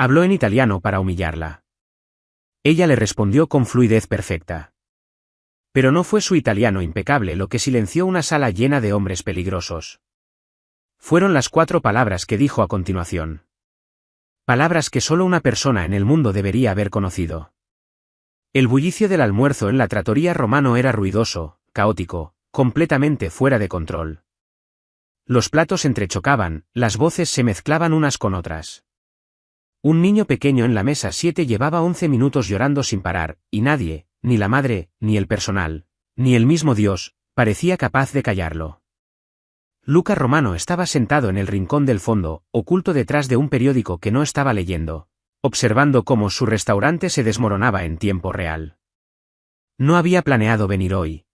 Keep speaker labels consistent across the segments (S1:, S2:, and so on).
S1: Habló en italiano para humillarla. Ella le respondió con fluidez perfecta. Pero no fue su italiano impecable lo que silenció una sala llena de hombres peligrosos. Fueron las 4 palabras que dijo a continuación. Palabras que solo una persona en el mundo debería haber conocido. El bullicio del almuerzo en la trattoria Romano era ruidoso, caótico, completamente fuera de control. Los platos entrechocaban, las voces se mezclaban unas con otras. Un niño pequeño en la mesa 7 llevaba 11 minutos llorando sin parar, y nadie, ni la madre, ni el personal, ni el mismo Dios, parecía capaz de callarlo. Luca Romano estaba sentado en el rincón del fondo, oculto detrás de un periódico que no estaba leyendo, observando cómo su restaurante se desmoronaba en tiempo real. No había planeado venir hoy.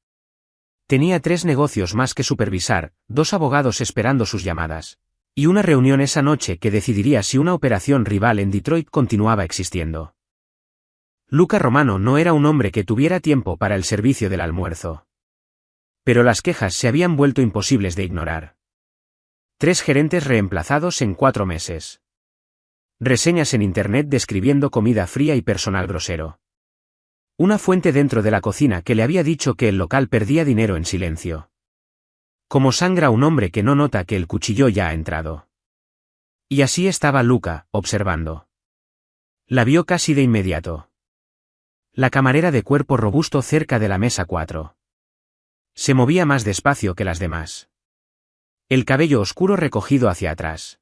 S1: Tenía 3 negocios más que supervisar, 2 abogados esperando sus llamadas, y una reunión esa noche que decidiría si una operación rival en Detroit continuaba existiendo. Luca Romano no era un hombre que tuviera tiempo para el servicio del almuerzo. Pero las quejas se habían vuelto imposibles de ignorar. 3 gerentes reemplazados en 4 meses. Reseñas en internet describiendo comida fría y personal grosero. Una fuente dentro de la cocina que le había dicho que el local perdía dinero en silencio. Como sangra un hombre que no nota que el cuchillo ya ha entrado. Y así estaba Luca, observando. La vio casi de inmediato. La camarera de cuerpo robusto cerca de la mesa 4. Se movía más despacio que las demás. El cabello oscuro recogido hacia atrás.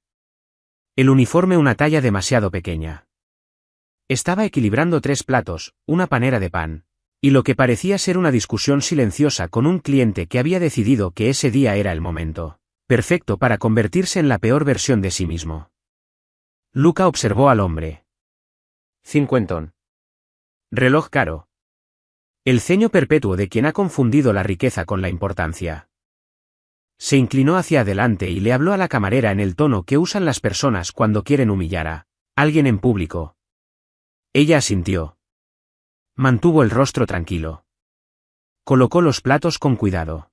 S1: El uniforme una talla demasiado pequeña. Estaba equilibrando 3 platos, una panera de pan, y lo que parecía ser una discusión silenciosa con un cliente que había decidido que ese día era el momento perfecto para convertirse en la peor versión de sí mismo. Luca observó al hombre. 50. Reloj caro. El ceño perpetuo de quien ha confundido la riqueza con la importancia. Se inclinó hacia adelante y le habló a la camarera en el tono que usan las personas cuando quieren humillar a alguien en público. Ella asintió. Mantuvo el rostro tranquilo. Colocó los platos con cuidado.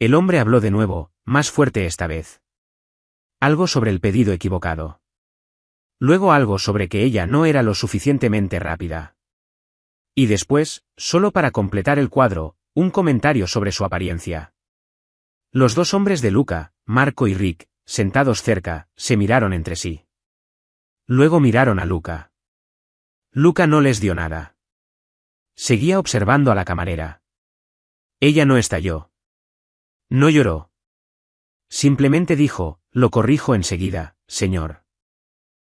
S1: El hombre habló de nuevo, más fuerte esta vez. Algo sobre el pedido equivocado. Luego algo sobre que ella no era lo suficientemente rápida. Y después, solo para completar el cuadro, un comentario sobre su apariencia. Los 2 hombres de Luca, Marco y Rick, sentados cerca, se miraron entre sí. Luego miraron a Luca. Luca no les dio nada. Seguía observando a la camarera. Ella no estalló. No lloró. Simplemente dijo, lo corrijo enseguida, señor.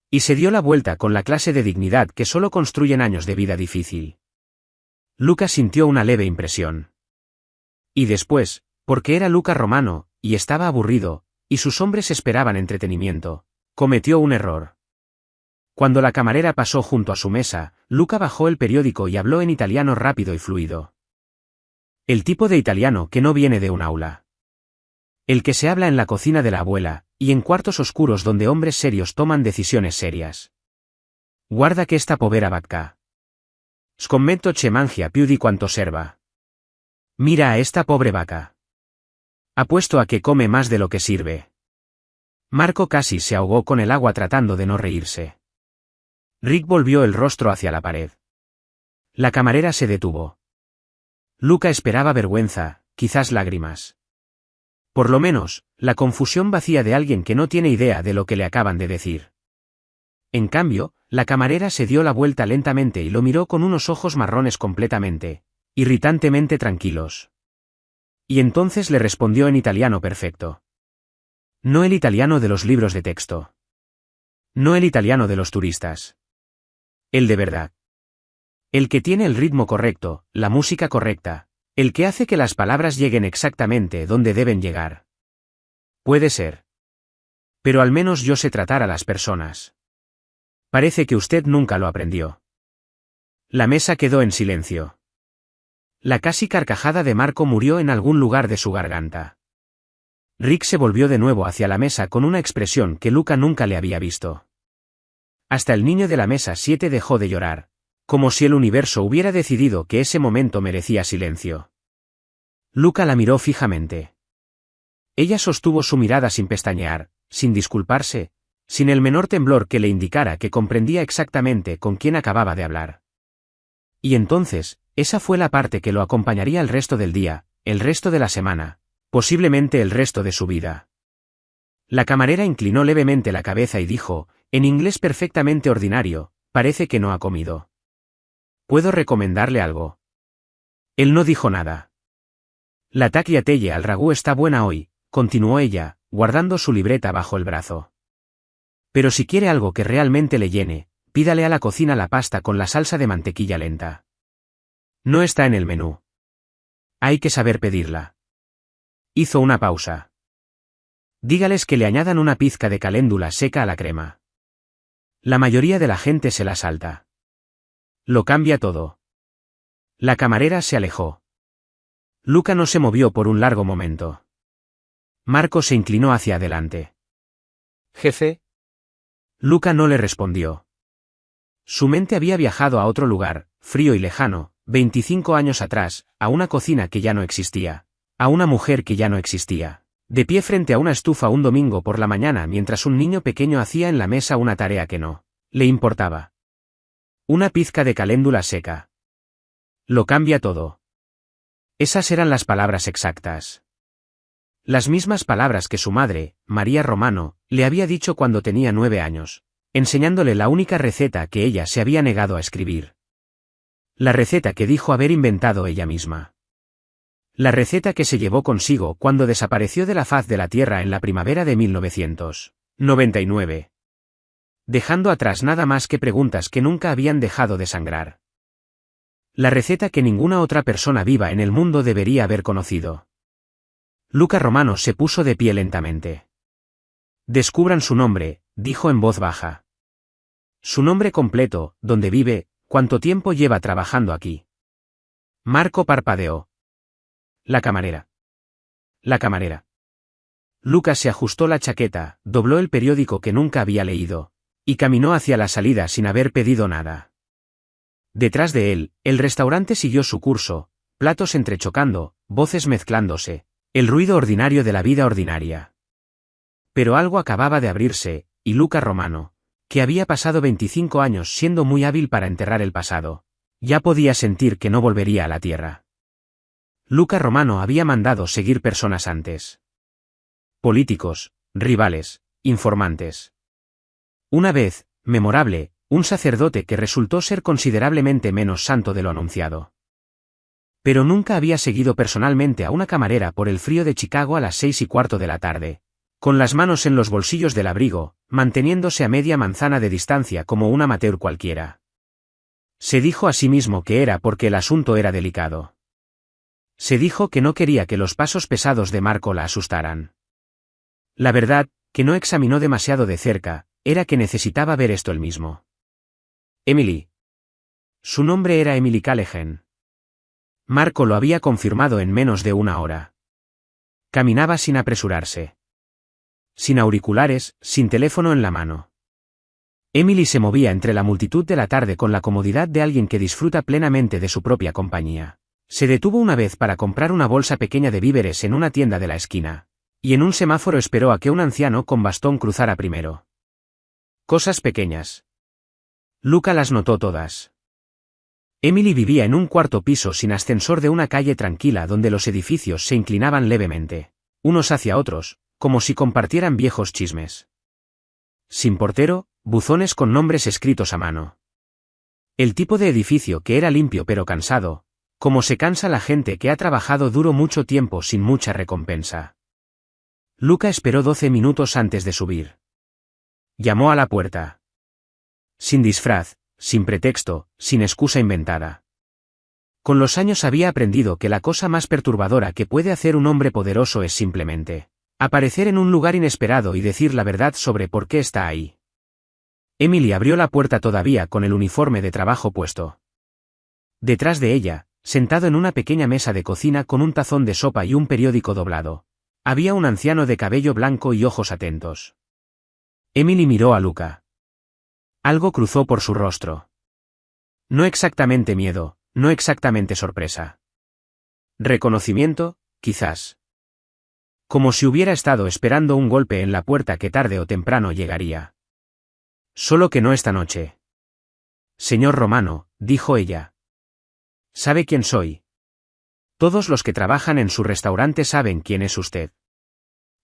S1: Y se dio la vuelta con la clase de dignidad que solo construyen años de vida difícil. Luca sintió una leve impresión. Y después, porque era Luca Romano, y estaba aburrido, y sus hombres esperaban entretenimiento, cometió un error. Cuando la camarera pasó junto a su mesa, Luca bajó el periódico y habló en italiano rápido y fluido. El tipo de italiano que no viene de un aula. El que se habla en la cocina de la abuela, y en cuartos oscuros donde hombres serios toman decisiones serias. Guarda que esta povera vacca. Scommetto che mangia più di quanto serva. Mira a esta pobre vaca. Apuesto a que come más de lo que sirve. Marco casi se ahogó con el agua tratando de no reírse. Rick volvió el rostro hacia la pared. La camarera se detuvo. Luca esperaba vergüenza, quizás lágrimas. Por lo menos, la confusión vacía de alguien que no tiene idea de lo que le acaban de decir. En cambio, la camarera se dio la vuelta lentamente y lo miró con unos ojos marrones completamente, irritantemente tranquilos. Y entonces le respondió en italiano perfecto. No el italiano de los libros de texto. No el italiano de los turistas. El de verdad. El que tiene el ritmo correcto, la música correcta, el que hace que las palabras lleguen exactamente donde deben llegar. Puede ser. Pero al menos yo sé tratar a las personas. Parece que usted nunca lo aprendió. La mesa quedó en silencio. La casi carcajada de Marco murió en algún lugar de su garganta. Rick se volvió de nuevo hacia la mesa con una expresión que Luca nunca le había visto. Hasta el niño de la mesa 7 dejó de llorar, como si el universo hubiera decidido que ese momento merecía silencio. Luca la miró fijamente. Ella sostuvo su mirada sin pestañear, sin disculparse, sin el menor temblor que le indicara que comprendía exactamente con quién acababa de hablar. Y entonces, esa fue la parte que lo acompañaría el resto del día, el resto de la semana, posiblemente el resto de su vida. La camarera inclinó levemente la cabeza y dijo, en inglés perfectamente ordinario, parece que no ha comido. ¿Puedo recomendarle algo? Él no dijo nada. La tagliatelle al ragú está buena hoy, continuó ella, guardando su libreta bajo el brazo. Pero si quiere algo que realmente le llene, pídale a la cocina la pasta con la salsa de mantequilla lenta. No está en el menú. Hay que saber pedirla. Hizo una pausa. Dígales que le añadan una pizca de caléndula seca a la crema. La mayoría de la gente se la salta. Lo cambia todo. La camarera se alejó. Luca no se movió por un largo momento. Marco se inclinó hacia adelante.
S2: Jefe.
S1: Luca no le respondió. Su mente había viajado a otro lugar, frío y lejano, 25 años atrás, a una cocina que ya no existía, a una mujer que ya no existía, de pie frente a una estufa un domingo por la mañana mientras un niño pequeño hacía en la mesa una tarea que no le importaba. Una pizca de caléndula seca. Lo cambia todo. Esas eran las palabras exactas. Las mismas palabras que su madre, María Romano, le había dicho cuando tenía 9 años, enseñándole la única receta que ella se había negado a escribir. La receta que dijo haber inventado ella misma. La receta que se llevó consigo cuando desapareció de la faz de la tierra en la primavera de 1999. Dejando atrás nada más que preguntas que nunca habían dejado de sangrar. La receta que ninguna otra persona viva en el mundo debería haber conocido. Luca Romano se puso de pie lentamente. Descubran su nombre, dijo en voz baja. Su nombre completo, dónde vive, cuánto tiempo lleva trabajando aquí. Marco parpadeó. La camarera. La camarera. Luca se ajustó la chaqueta, dobló el periódico que nunca había leído, y caminó hacia la salida sin haber pedido nada. Detrás de él, el restaurante siguió su curso, platos entrechocando, voces mezclándose, el ruido ordinario de la vida ordinaria. Pero algo acababa de abrirse, y Luca Romano, que había pasado 25 años siendo muy hábil para enterrar el pasado, ya podía sentir que no volvería a la tierra. Luca Romano había mandado seguir personas antes. Políticos, rivales, informantes. Una vez, memorable, un sacerdote que resultó ser considerablemente menos santo de lo anunciado. Pero nunca había seguido personalmente a una camarera por el frío de Chicago a las 6:15 de la tarde, con las manos en los bolsillos del abrigo, manteniéndose a media manzana de distancia como un amateur cualquiera. Se dijo a sí mismo que era porque el asunto era delicado. Se dijo que no quería que los pasos pesados de Marco la asustaran. La verdad, que no examinó demasiado de cerca, era que necesitaba ver esto él mismo. Emily. Su nombre era Emily Callaghan. Marco lo había confirmado en menos de una hora. Caminaba sin apresurarse. Sin auriculares, sin teléfono en la mano. Emily se movía entre la multitud de la tarde con la comodidad de alguien que disfruta plenamente de su propia compañía. Se detuvo una vez para comprar una bolsa pequeña de víveres en una tienda de la esquina, y en un semáforo esperó a que un anciano con bastón cruzara primero. Cosas pequeñas. Luca las notó todas. Emily vivía en un cuarto piso sin ascensor de una calle tranquila donde los edificios se inclinaban levemente, unos hacia otros, como si compartieran viejos chismes. Sin portero, buzones con nombres escritos a mano. El tipo de edificio que era limpio pero cansado, como se cansa la gente que ha trabajado duro mucho tiempo sin mucha recompensa. Luca esperó 12 minutos antes de subir. Llamó a la puerta. Sin disfraz, sin pretexto, sin excusa inventada. Con los años había aprendido que la cosa más perturbadora que puede hacer un hombre poderoso es simplemente aparecer en un lugar inesperado y decir la verdad sobre por qué está ahí. Emily abrió la puerta todavía con el uniforme de trabajo puesto. Detrás de ella, sentado en una pequeña mesa de cocina con un tazón de sopa y un periódico doblado, había un anciano de cabello blanco y ojos atentos. Emily miró a Luca. Algo cruzó por su rostro. No exactamente miedo, no exactamente sorpresa. Reconocimiento, quizás. Como si hubiera estado esperando un golpe en la puerta que tarde o temprano llegaría. Solo que no esta noche. Señor Romano, dijo ella. ¿Sabe quién soy? Todos los que trabajan en su restaurante saben quién es usted.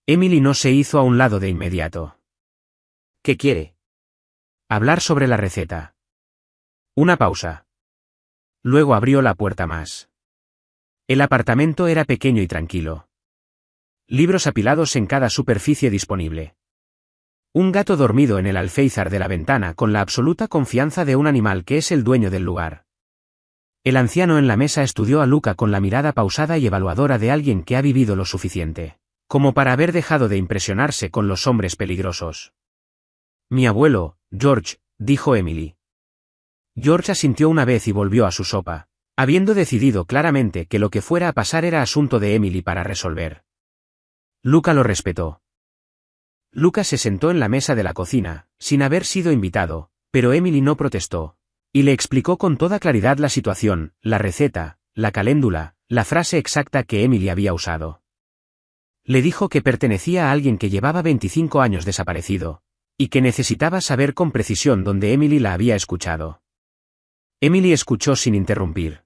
S1: Emily no se hizo a un lado de inmediato.
S2: ¿Qué quiere?
S1: Hablar sobre la receta. Una pausa. Luego abrió la puerta más. El apartamento era pequeño y tranquilo. Libros apilados en cada superficie disponible. Un gato dormido en el alféizar de la ventana con la absoluta confianza de un animal que es el dueño del lugar. El anciano en la mesa estudió a Luca con la mirada pausada y evaluadora de alguien que ha vivido lo suficiente como para haber dejado de impresionarse con los hombres peligrosos. Mi abuelo, George, dijo Emily. George asintió una vez y volvió a su sopa, habiendo decidido claramente que lo que fuera a pasar era asunto de Emily para resolver. Luca lo respetó. Luca se sentó en la mesa de la cocina, sin haber sido invitado, pero Emily no protestó, y le explicó con toda claridad la situación, la receta, la caléndula, la frase exacta que Emily había usado. Le dijo que pertenecía a alguien que llevaba 25 años desaparecido, y que necesitaba saber con precisión dónde Emily la había escuchado. Emily escuchó sin interrumpir.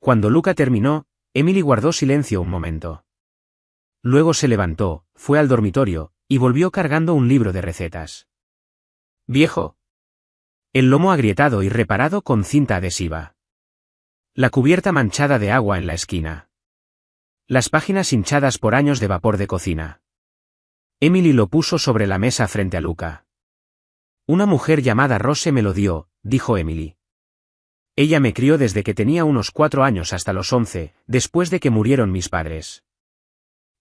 S1: Cuando Luca terminó, Emily guardó silencio un momento. Luego se levantó, fue al dormitorio, y volvió cargando un libro de recetas. Viejo. El lomo agrietado y reparado con cinta adhesiva. La cubierta manchada de agua en la esquina. Las páginas hinchadas por años de vapor de cocina. Emily lo puso sobre la mesa frente a Luca. Una mujer llamada Rose me lo dio, dijo Emily. Ella me crió desde que tenía unos 4 años hasta los 11, después de que murieron mis padres.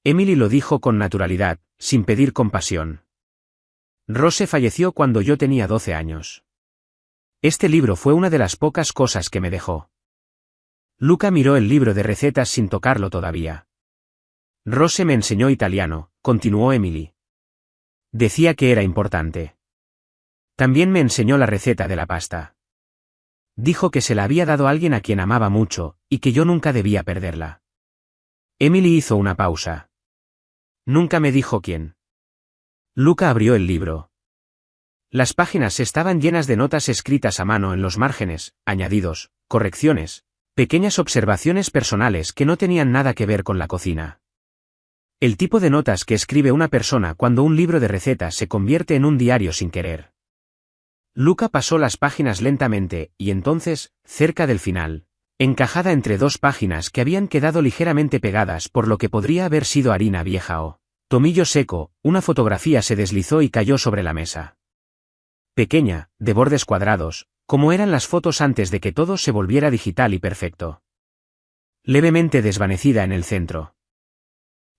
S1: Emily lo dijo con naturalidad, sin pedir compasión. Rose falleció cuando yo tenía 12 años. Este libro fue una de las pocas cosas que me dejó. Luca miró el libro de recetas sin tocarlo todavía. Rose me enseñó italiano, continuó Emily. Decía que era importante. También me enseñó la receta de la pasta. Dijo que se la había dado a alguien a quien amaba mucho, y que yo nunca debía perderla. Emily hizo una pausa. Nunca me dijo quién. Luca abrió el libro. Las páginas estaban llenas de notas escritas a mano en los márgenes, añadidos, correcciones, pequeñas observaciones personales que no tenían nada que ver con la cocina. El tipo de notas que escribe una persona cuando un libro de recetas se convierte en un diario sin querer. Luca pasó las páginas lentamente, y entonces, cerca del final, encajada entre 2 páginas que habían quedado ligeramente pegadas por lo que podría haber sido harina vieja o tomillo seco, una fotografía se deslizó y cayó sobre la mesa. Pequeña, de bordes cuadrados, como eran las fotos antes de que todo se volviera digital y perfecto. Levemente desvanecida en el centro.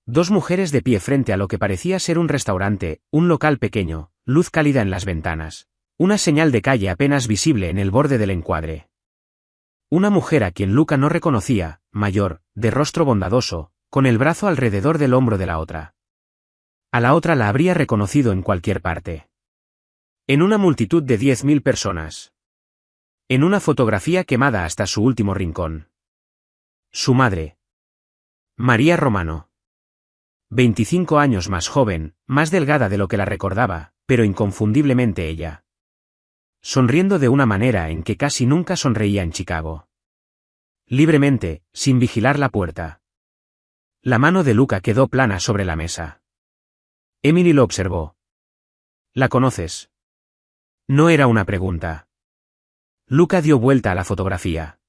S1: 2 mujeres de pie frente a lo que parecía ser un restaurante, un local pequeño, luz cálida en las ventanas. Una señal de calle apenas visible en el borde del encuadre. Una mujer a quien Luca no reconocía, mayor, de rostro bondadoso, con el brazo alrededor del hombro de la otra. A la otra la habría reconocido en cualquier parte. En una multitud de 10.000 personas. En una fotografía quemada hasta su último rincón. Su madre. María Romano. 25 años más joven, más delgada de lo que la recordaba, pero inconfundiblemente ella. Sonriendo de una manera en que casi nunca sonreía en Chicago. Libremente, sin vigilar la puerta. La mano de Luca quedó plana sobre la mesa. Emily lo observó. ¿La conoces? No era una pregunta. Luca dio vuelta a la fotografía.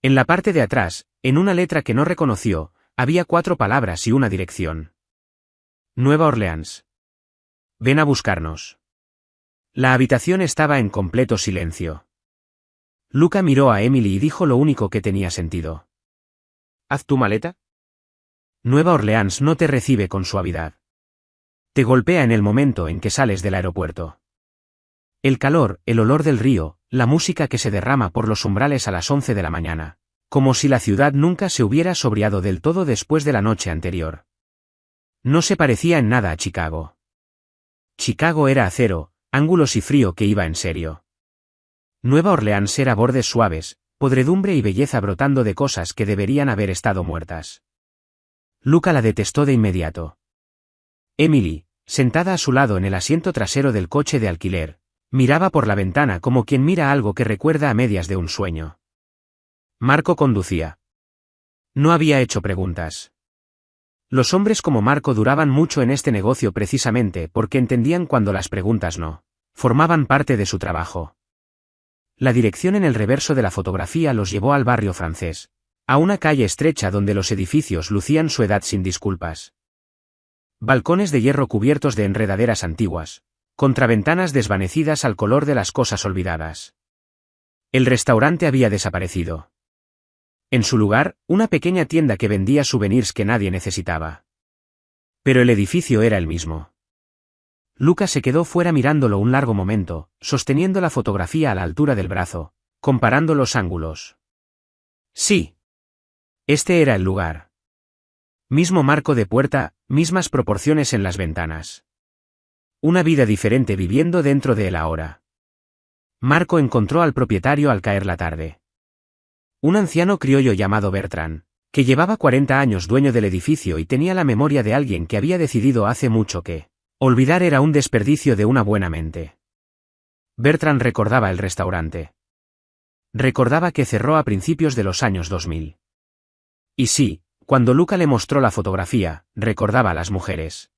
S1: En la parte de atrás, en una letra que no reconoció, había 4 palabras y una dirección. Nueva Orleans. Ven a buscarnos. La habitación estaba en completo silencio. Luca miró a Emily y dijo lo único que tenía sentido. ¿Haz tu maleta? Nueva Orleans no te recibe con suavidad. Te golpea en el momento en que sales del aeropuerto. El calor, el olor del río, la música que se derrama por los umbrales a las 11 de la mañana, como si la ciudad nunca se hubiera sobriado del todo después de la noche anterior. No se parecía en nada a Chicago. Chicago era acero, ángulos y frío que iba en serio. Nueva Orleans era bordes suaves, podredumbre y belleza brotando de cosas que deberían haber estado muertas. Luca la detestó de inmediato. Emily, sentada a su lado en el asiento trasero del coche de alquiler, Miraba por la ventana como quien mira algo que recuerda a medias de un sueño. Marco conducía. No había hecho preguntas. Los hombres como Marco duraban mucho en este negocio precisamente porque entendían cuando las preguntas no formaban parte de su trabajo. La dirección en el reverso de la fotografía los llevó al barrio francés, a una calle estrecha donde los edificios lucían su edad sin disculpas. Balcones de hierro cubiertos de enredaderas antiguas, contraventanas desvanecidas al color de las cosas olvidadas. El restaurante había desaparecido. En su lugar, una pequeña tienda que vendía souvenirs que nadie necesitaba. Pero el edificio era el mismo. Luca se quedó fuera mirándolo un largo momento, sosteniendo la fotografía a la altura del brazo, comparando los ángulos. Sí. Este era el lugar. Mismo marco de puerta, mismas proporciones en las ventanas. Una vida diferente viviendo dentro de él ahora. Marco encontró al propietario al caer la tarde. Un anciano criollo llamado Bertrand, que llevaba 40 años dueño del edificio y tenía la memoria de alguien que había decidido hace mucho que olvidar era un desperdicio de una buena mente. Bertrand recordaba el restaurante. Recordaba que cerró a principios de los años 2000. Y sí, cuando Luca le mostró la fotografía, recordaba a las mujeres.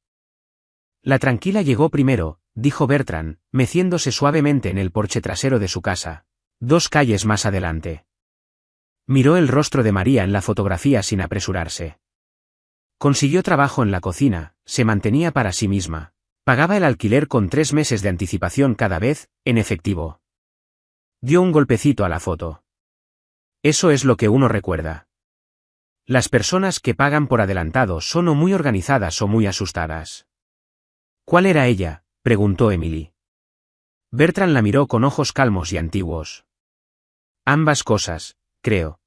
S1: La tranquila llegó primero, dijo Bertrand, meciéndose suavemente en el porche trasero de su casa, 2 calles más adelante. Miró el rostro de María en la fotografía sin apresurarse. Consiguió trabajo en la cocina, se mantenía para sí misma, pagaba el alquiler con 3 meses de anticipación cada vez, en efectivo. Dio un golpecito a la foto. Eso es lo que uno recuerda. Las personas que pagan por adelantado son o muy organizadas o muy asustadas. ¿Cuál era ella?, preguntó Emily. Bertrand la miró con ojos calmos y antiguos. Ambas cosas, creo.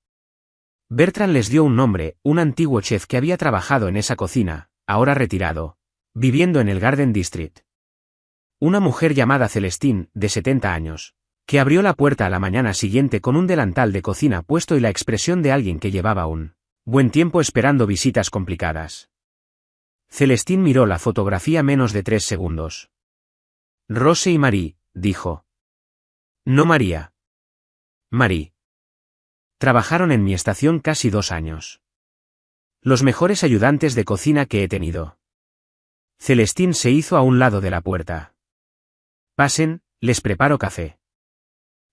S1: Bertrand les dio un nombre, un antiguo chef que había trabajado en esa cocina, ahora retirado, viviendo en el Garden District. Una mujer llamada Celestine, de 70 años, que abrió la puerta a la mañana siguiente con un delantal de cocina puesto y la expresión de alguien que llevaba un buen tiempo esperando visitas complicadas. Celestine miró la fotografía menos de 3 segundos. Rose y Marie, dijo. No María. Marie. Trabajaron en mi estación casi 2 años. Los mejores ayudantes de cocina que he tenido. Celestine se hizo a un lado de la puerta. Pasen, les preparo café.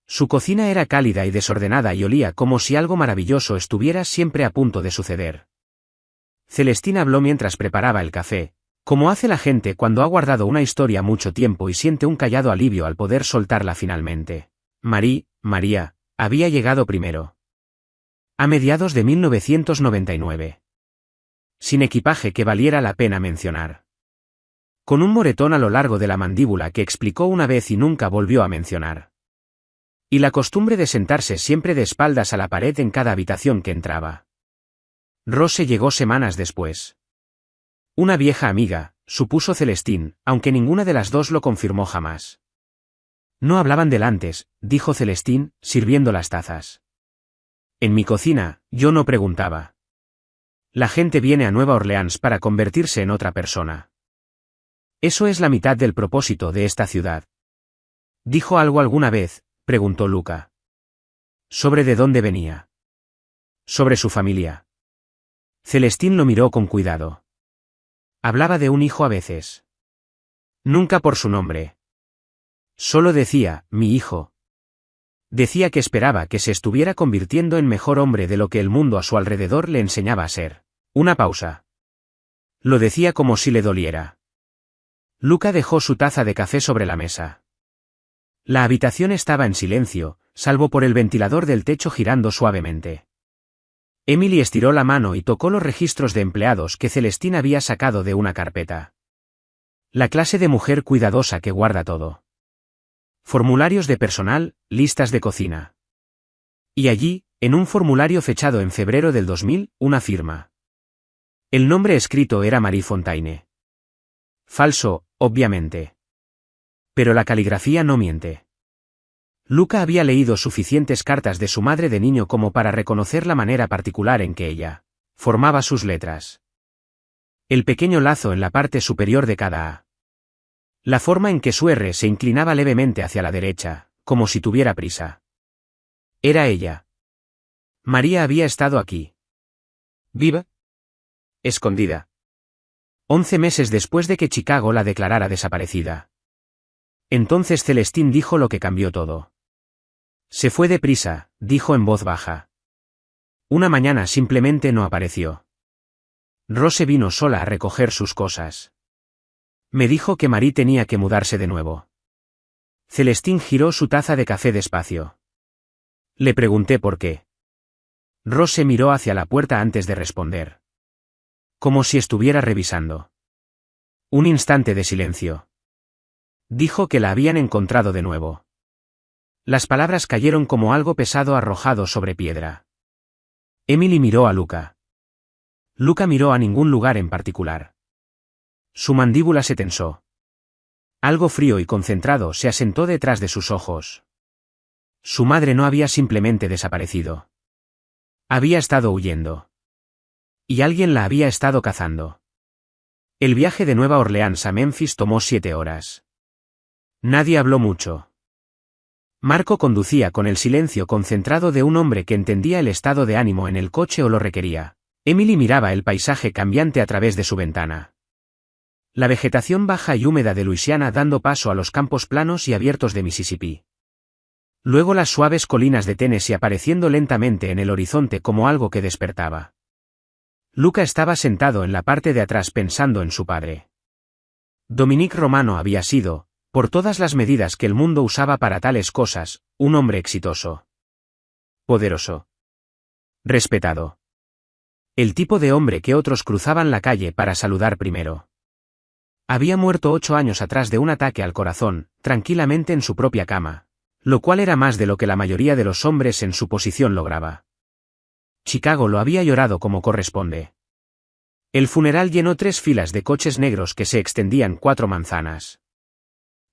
S1: Su cocina era cálida y desordenada y olía como si algo maravilloso estuviera siempre a punto de suceder. Celestine habló mientras preparaba el café, como hace la gente cuando ha guardado una historia mucho tiempo y siente un callado alivio al poder soltarla finalmente. María, había llegado primero. A mediados de 1999. Sin equipaje que valiera la pena mencionar. Con un moretón a lo largo de la mandíbula que explicó una vez y nunca volvió a mencionar. Y la costumbre de sentarse siempre de espaldas a la pared en cada habitación que entraba. Rose llegó semanas después. Una vieja amiga, supuso Celestine, aunque ninguna de las dos lo confirmó jamás. No hablaban del antes, dijo Celestine, sirviendo las tazas. En mi cocina, yo no preguntaba. La gente viene a Nueva Orleans para convertirse en otra persona. Eso es la mitad del propósito de esta ciudad. ¿Dijo algo alguna vez?, preguntó Luca. ¿Sobre de dónde venía? Sobre su familia. Celestine lo miró con cuidado. Hablaba de un hijo a veces. Nunca por su nombre. Solo decía, mi hijo. Decía que esperaba que se estuviera convirtiendo en mejor hombre de lo que el mundo a su alrededor le enseñaba a ser. Una pausa. Lo decía como si le doliera. Luca dejó su taza de café sobre la mesa. La habitación estaba en silencio, salvo por el ventilador del techo girando suavemente. Emily estiró la mano y tocó los registros de empleados que Celestine había sacado de una carpeta. La clase de mujer cuidadosa que guarda todo. Formularios de personal, listas de cocina. Y allí, en un formulario fechado en febrero del 2000, una firma. El nombre escrito era Marie Fontaine. Falso, obviamente. Pero la caligrafía no miente. Luca había leído suficientes cartas de su madre de niño como para reconocer la manera particular en que ella formaba sus letras. El pequeño lazo en la parte superior de cada A. La forma en que su R se inclinaba levemente hacia la derecha, como si tuviera prisa. Era ella. María había estado aquí. ¿Viva? Escondida. 11 meses después de que Chicago la declarara desaparecida. Entonces Celestine dijo lo que cambió todo. Se fue deprisa, dijo en voz baja. Una mañana simplemente no apareció. Rose vino sola a recoger sus cosas. Me dijo que Marie tenía que mudarse de nuevo. Celestine giró su taza de café despacio. Le pregunté por qué. Rose miró hacia la puerta antes de responder. Como si estuviera revisando. Un instante de silencio. Dijo que la habían encontrado de nuevo. Las palabras cayeron como algo pesado arrojado sobre piedra. Emily miró a Luca. Luca miró a ningún lugar en particular. Su mandíbula se tensó. Algo frío y concentrado se asentó detrás de sus ojos. Su madre no había simplemente desaparecido. Había estado huyendo. Y alguien la había estado cazando. El viaje de Nueva Orleans a Memphis tomó 7 horas. Nadie habló mucho. Marco conducía con el silencio concentrado de un hombre que entendía el estado de ánimo en el coche o lo requería. Emily miraba el paisaje cambiante a través de su ventana. La vegetación baja y húmeda de Luisiana dando paso a los campos planos y abiertos de Mississippi. Luego las suaves colinas de Tennessee apareciendo lentamente en el horizonte como algo que despertaba. Luca estaba sentado en la parte de atrás pensando en su padre. Dominique Romano había sido, por todas las medidas que el mundo usaba para tales cosas, un hombre exitoso. Poderoso. Respetado. El tipo de hombre que otros cruzaban la calle para saludar primero. Había muerto 8 años atrás de un ataque al corazón, tranquilamente en su propia cama, lo cual era más de lo que la mayoría de los hombres en su posición lograba. Chicago lo había llorado como corresponde. El funeral llenó 3 filas de coches negros que se extendían 4 manzanas.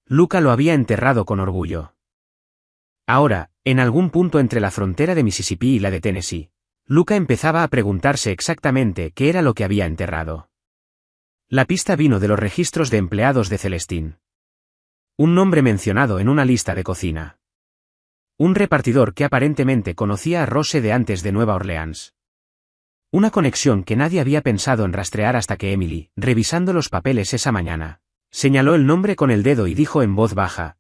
S1: Luca lo había enterrado con orgullo. Ahora, en algún punto entre la frontera de Mississippi y la de Tennessee, Luca empezaba a preguntarse exactamente qué era lo que había enterrado. La pista vino de los registros de empleados de Celestine. Un nombre mencionado en una lista de cocina. Un repartidor que aparentemente conocía a Rose de antes de Nueva Orleans. Una conexión que nadie había pensado en rastrear hasta que Emily, revisando los papeles esa mañana, señaló el nombre con el dedo y dijo en voz baja,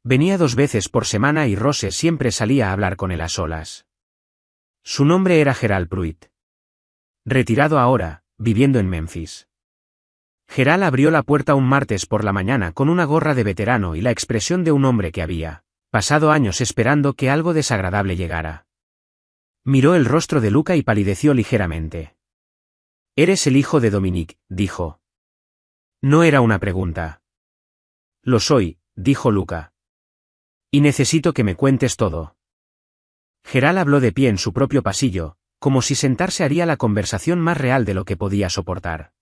S1: Venía 2 veces por semana y Rose siempre salía a hablar con él a solas. Su nombre era Gerald Pruitt. Retirado ahora, viviendo en Memphis. Gerald abrió la puerta un martes por la mañana con una gorra de veterano y la expresión de un hombre que había pasado años esperando que algo desagradable llegara. Miró el rostro de Luca y palideció ligeramente. «Eres el hijo de Dominique», dijo. No era una pregunta. «Lo soy», dijo Luca. «Y necesito que me cuentes todo». Gerald habló de pie en su propio pasillo, como si sentarse haría la conversación más real de lo que podía soportar.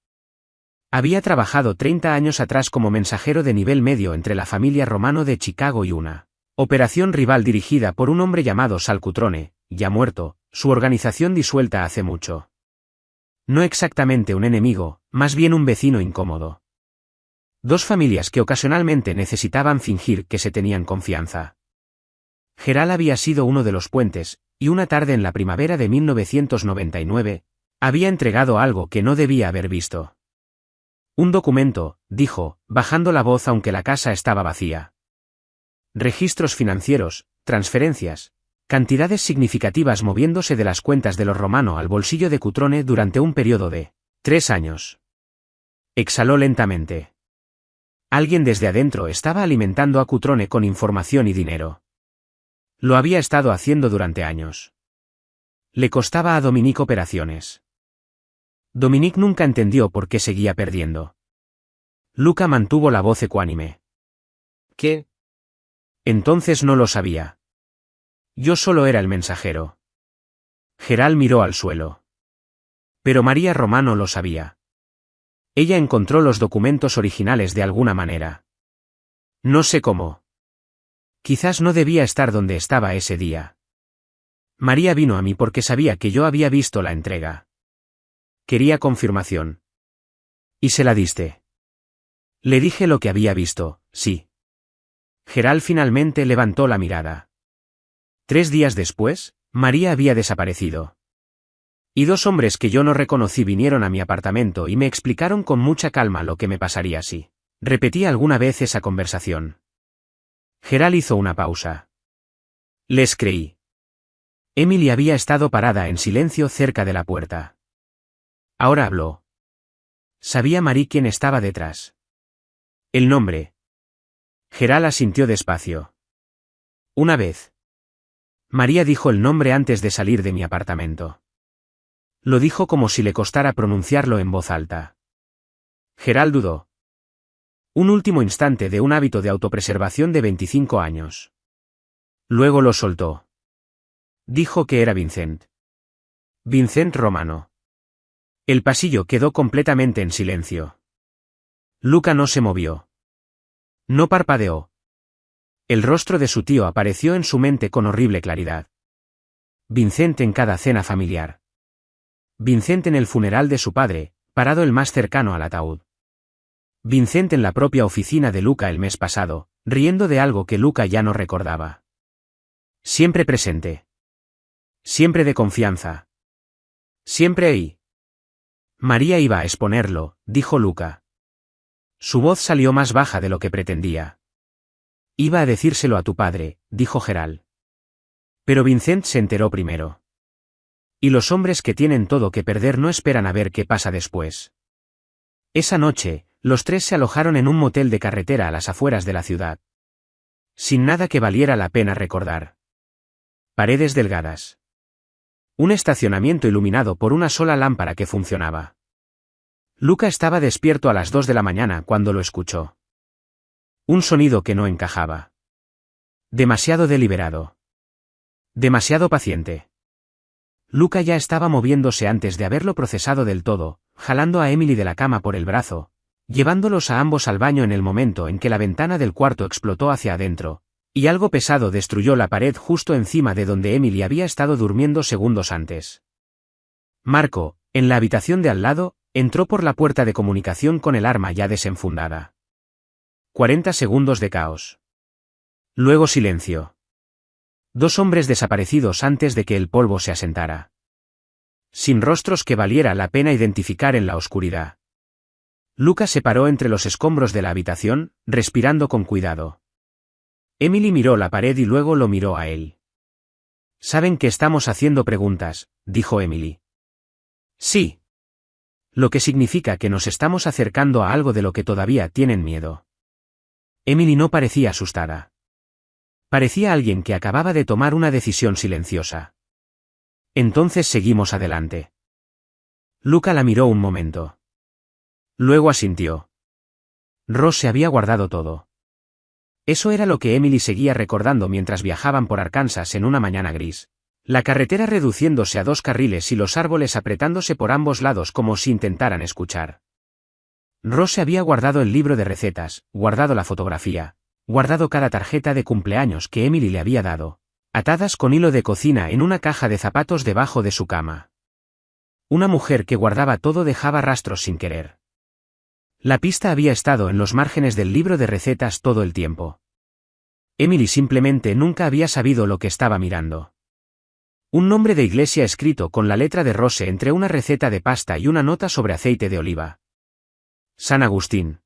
S1: Había trabajado 30 años atrás como mensajero de nivel medio entre la familia Romano de Chicago y una operación rival dirigida por un hombre llamado Sal Cutrone, ya muerto, su organización disuelta hace mucho. No exactamente un enemigo, más bien un vecino incómodo. 2 familias que ocasionalmente necesitaban fingir que se tenían confianza. Gerald había sido uno de los puentes, y una tarde en la primavera de 1999, había entregado algo que no debía haber visto. Un documento, dijo, bajando la voz aunque la casa estaba vacía. Registros financieros, transferencias, cantidades significativas moviéndose de las cuentas de los Romano al bolsillo de Cutrone durante un periodo de 3 años. Exhaló lentamente. Alguien desde adentro estaba alimentando a Cutrone con información y dinero. Lo había estado haciendo durante años. Le costaba a Dominique operaciones. Dominique nunca entendió por qué seguía perdiendo. Luca mantuvo la voz ecuánime.
S2: ¿Qué?
S1: Entonces no lo sabía. Yo solo era el mensajero. Gerald miró al suelo. Pero María Romano lo sabía. Ella encontró los documentos originales de alguna manera. No sé cómo. Quizás no debía estar donde estaba ese día. María vino a mí porque sabía que yo había visto la entrega. Quería confirmación. ¿Y se la diste? Le dije lo que había visto, sí. Gerald finalmente levantó la mirada. 3 días después, María había desaparecido. Y 2 hombres que yo no reconocí vinieron a mi apartamento y me explicaron con mucha calma lo que me pasaría si repetía alguna vez esa conversación. Gerald hizo una pausa. Les creí. Emily había estado parada en silencio cerca de la puerta. Ahora habló. ¿Sabía Marie quién estaba detrás? El nombre. Gerald asintió despacio. Una vez. María dijo el nombre antes de salir de mi apartamento. Lo dijo como si le costara pronunciarlo en voz alta. Gerald dudó. Un último instante de un hábito de autopreservación de 25 años. Luego lo soltó. Dijo que era Vincent. Vincent Romano. El pasillo quedó completamente en silencio. Luca no se movió. No parpadeó. El rostro de su tío apareció en su mente con horrible claridad. Vincent en cada cena familiar. Vincent en el funeral de su padre, parado el más cercano al ataúd. Vincent en la propia oficina de Luca el mes pasado, riendo de algo que Luca ya no recordaba. Siempre presente. Siempre de confianza. Siempre ahí. María iba a exponerlo, dijo Luca. Su voz salió más baja de lo que pretendía. Iba a decírselo a tu padre, dijo Gerald. Pero Vincent se enteró primero. Y los hombres que tienen todo que perder no esperan a ver qué pasa después. Esa noche, los 3 se alojaron en un motel de carretera a las afueras de la ciudad. Sin nada que valiera la pena recordar. Paredes delgadas. Un estacionamiento iluminado por una sola lámpara que funcionaba. Luca estaba despierto a las 2 de la mañana cuando lo escuchó. Un sonido que no encajaba. Demasiado deliberado. Demasiado paciente. Luca ya estaba moviéndose antes de haberlo procesado del todo, jalando a Emily de la cama por el brazo, llevándolos a ambos al baño en el momento en que la ventana del cuarto explotó hacia adentro, y algo pesado destruyó la pared justo encima de donde Emily había estado durmiendo segundos antes. Marco, en la habitación de al lado, entró por la puerta de comunicación con el arma ya desenfundada. 40 segundos de caos. Luego silencio. 2 hombres desaparecidos antes de que el polvo se asentara. Sin rostros que valiera la pena identificar en la oscuridad. Luca se paró entre los escombros de la habitación, respirando con cuidado. Emily miró la pared y luego lo miró a él. Saben que estamos haciendo preguntas, dijo Emily. Sí. Lo que significa que nos estamos acercando a algo de lo que todavía tienen miedo. Emily no parecía asustada. Parecía alguien que acababa de tomar una decisión silenciosa. Entonces seguimos adelante. Luca la miró un momento. Luego asintió. Ross se había guardado todo. Eso era lo que Emily seguía recordando mientras viajaban por Arkansas en una mañana gris. La carretera reduciéndose a 2 carriles y los árboles apretándose por ambos lados como si intentaran escuchar. Ross se había guardado el libro de recetas, guardado la fotografía, guardado cada tarjeta de cumpleaños que Emily le había dado, atadas con hilo de cocina en una caja de zapatos debajo de su cama. Una mujer que guardaba todo dejaba rastros sin querer. La pista había estado en los márgenes del libro de recetas todo el tiempo. Emily simplemente nunca había sabido lo que estaba mirando. Un nombre de iglesia escrito con la letra de Rose entre una receta de pasta y una nota sobre aceite de oliva. San Agustín.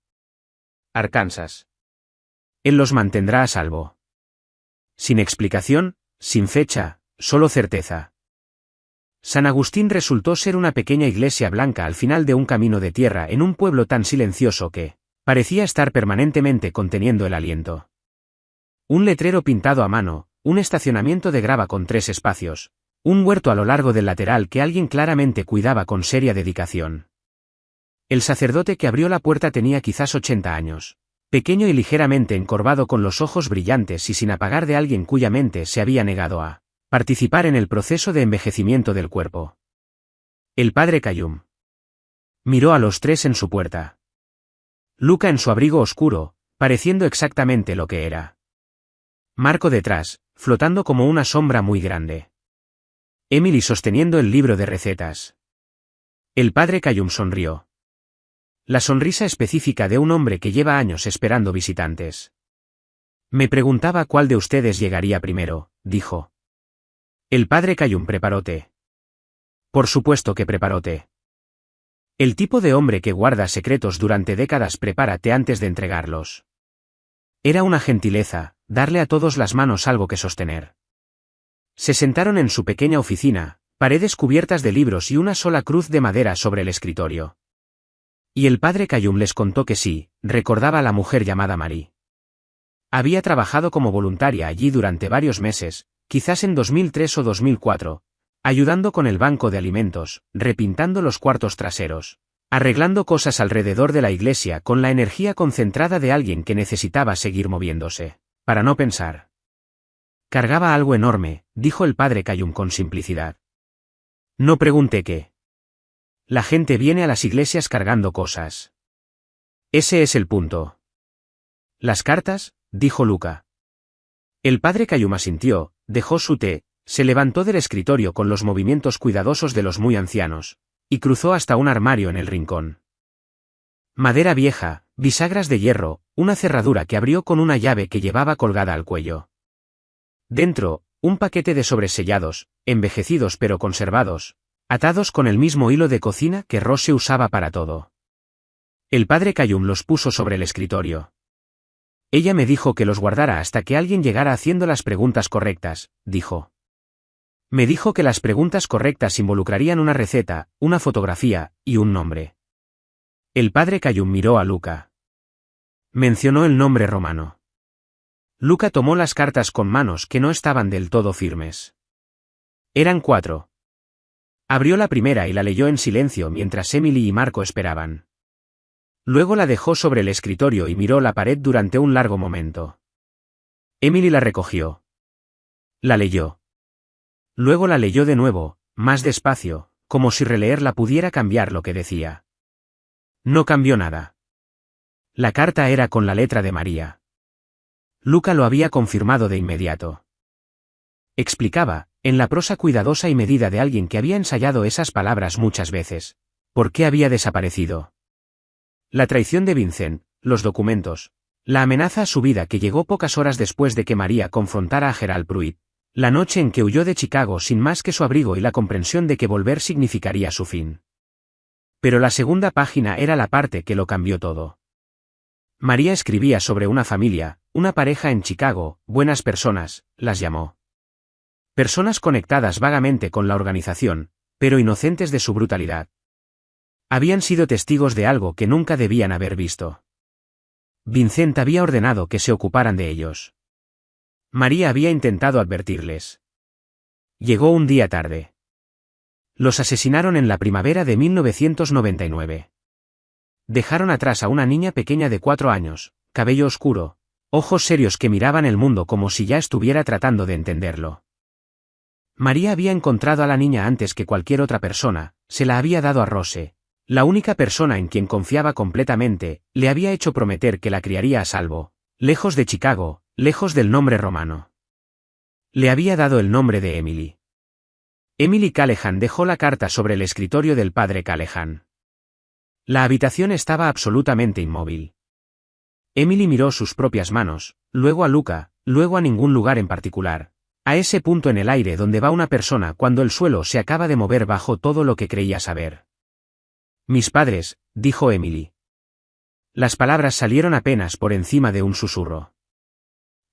S1: Arkansas. Él los mantendrá a salvo. Sin explicación, sin fecha, solo certeza. San Agustín resultó ser una pequeña iglesia blanca al final de un camino de tierra en un pueblo tan silencioso que parecía estar permanentemente conteniendo el aliento. Un letrero pintado a mano, un estacionamiento de grava con 3 espacios, un huerto a lo largo del lateral que alguien claramente cuidaba con seria dedicación. El sacerdote que abrió la puerta tenía quizás 80 años, pequeño y ligeramente encorvado con los ojos brillantes y sin apagar de alguien cuya mente se había negado a participar en el proceso de envejecimiento del cuerpo. El padre Cayum miró a los 3 en su puerta. Luca en su abrigo oscuro, pareciendo exactamente lo que era. Marco detrás, flotando como una sombra muy grande. Emily sosteniendo el libro de recetas. El padre Cayum sonrió. La sonrisa específica de un hombre que lleva años esperando visitantes. Me preguntaba cuál de ustedes llegaría primero, dijo. El padre Cayum preparó té. Por supuesto que preparó té. El tipo de hombre que guarda secretos durante décadas prepara té antes de entregarlos. Era una gentileza, darle a todos las manos algo que sostener. Se sentaron en su pequeña oficina, paredes cubiertas de libros y una sola cruz de madera sobre el escritorio. Y el padre Cayum les contó que sí, recordaba a la mujer llamada Marie. Había trabajado como voluntaria allí durante varios meses, quizás en 2003 o 2004, ayudando con el banco de alimentos, repintando los cuartos traseros, arreglando cosas alrededor de la iglesia con la energía concentrada de alguien que necesitaba seguir moviéndose, para no pensar. Cargaba algo enorme, dijo el padre Cayum con simplicidad. No pregunté qué. La gente viene a las iglesias cargando cosas. Ese es el punto. ¿Las cartas?, dijo Luca. El padre Cayum asintió, dejó su té, se levantó del escritorio con los movimientos cuidadosos de los muy ancianos, y cruzó hasta un armario en el rincón. Madera vieja, bisagras de hierro, una cerradura que abrió con una llave que llevaba colgada al cuello. Dentro, un paquete de sobresellados, envejecidos pero conservados, atados con el mismo hilo de cocina que Rose usaba para todo. El padre Cayum los puso sobre el escritorio. Ella me dijo que los guardara hasta que alguien llegara haciendo las preguntas correctas, dijo. Me dijo que las preguntas correctas involucrarían una receta, una fotografía, y un nombre. El padre Cayum miró a Luca. Mencionó el nombre romano. Luca tomó las cartas con manos que no estaban del todo firmes. Eran 4. Abrió la primera y la leyó en silencio mientras Emily y Marco esperaban. Luego la dejó sobre el escritorio y miró la pared durante un largo momento. Emily la recogió. La leyó. Luego la leyó de nuevo, más despacio, como si releerla pudiera cambiar lo que decía. No cambió nada. La carta era con la letra de María. Luca lo había confirmado de inmediato. Explicaba, en la prosa cuidadosa y medida de alguien que había ensayado esas palabras muchas veces, por qué había desaparecido. La traición de Vincent, los documentos, la amenaza a su vida que llegó pocas horas después de que María confrontara a Gerald Pruitt, la noche en que huyó de Chicago sin más que su abrigo y la comprensión de que volver significaría su fin. Pero la segunda página era la parte que lo cambió todo. María escribía sobre una familia, una pareja en Chicago, buenas personas, las llamó. Personas conectadas vagamente con la organización, pero inocentes de su brutalidad. Habían sido testigos de algo que nunca debían haber visto. Vincent había ordenado que se ocuparan de ellos. María había intentado advertirles. Llegó un día tarde. Los asesinaron en la primavera de 1999. Dejaron atrás a una niña pequeña de 4 años, cabello oscuro, ojos serios que miraban el mundo como si ya estuviera tratando de entenderlo. María había encontrado a la niña antes que cualquier otra persona, se la había dado a Rose. La única persona en quien confiaba completamente, le había hecho prometer que la criaría a salvo, lejos de Chicago, lejos del nombre romano. Le había dado el nombre de Emily. Emily Callahan dejó la carta sobre el escritorio del padre Callahan. La habitación estaba absolutamente inmóvil. Emily miró sus propias manos, luego a Luca, luego a ningún lugar en particular, a ese punto en el aire donde va una persona cuando el suelo se acaba de mover bajo todo lo que creía saber. Mis padres, dijo Emily. Las palabras salieron apenas por encima de un susurro.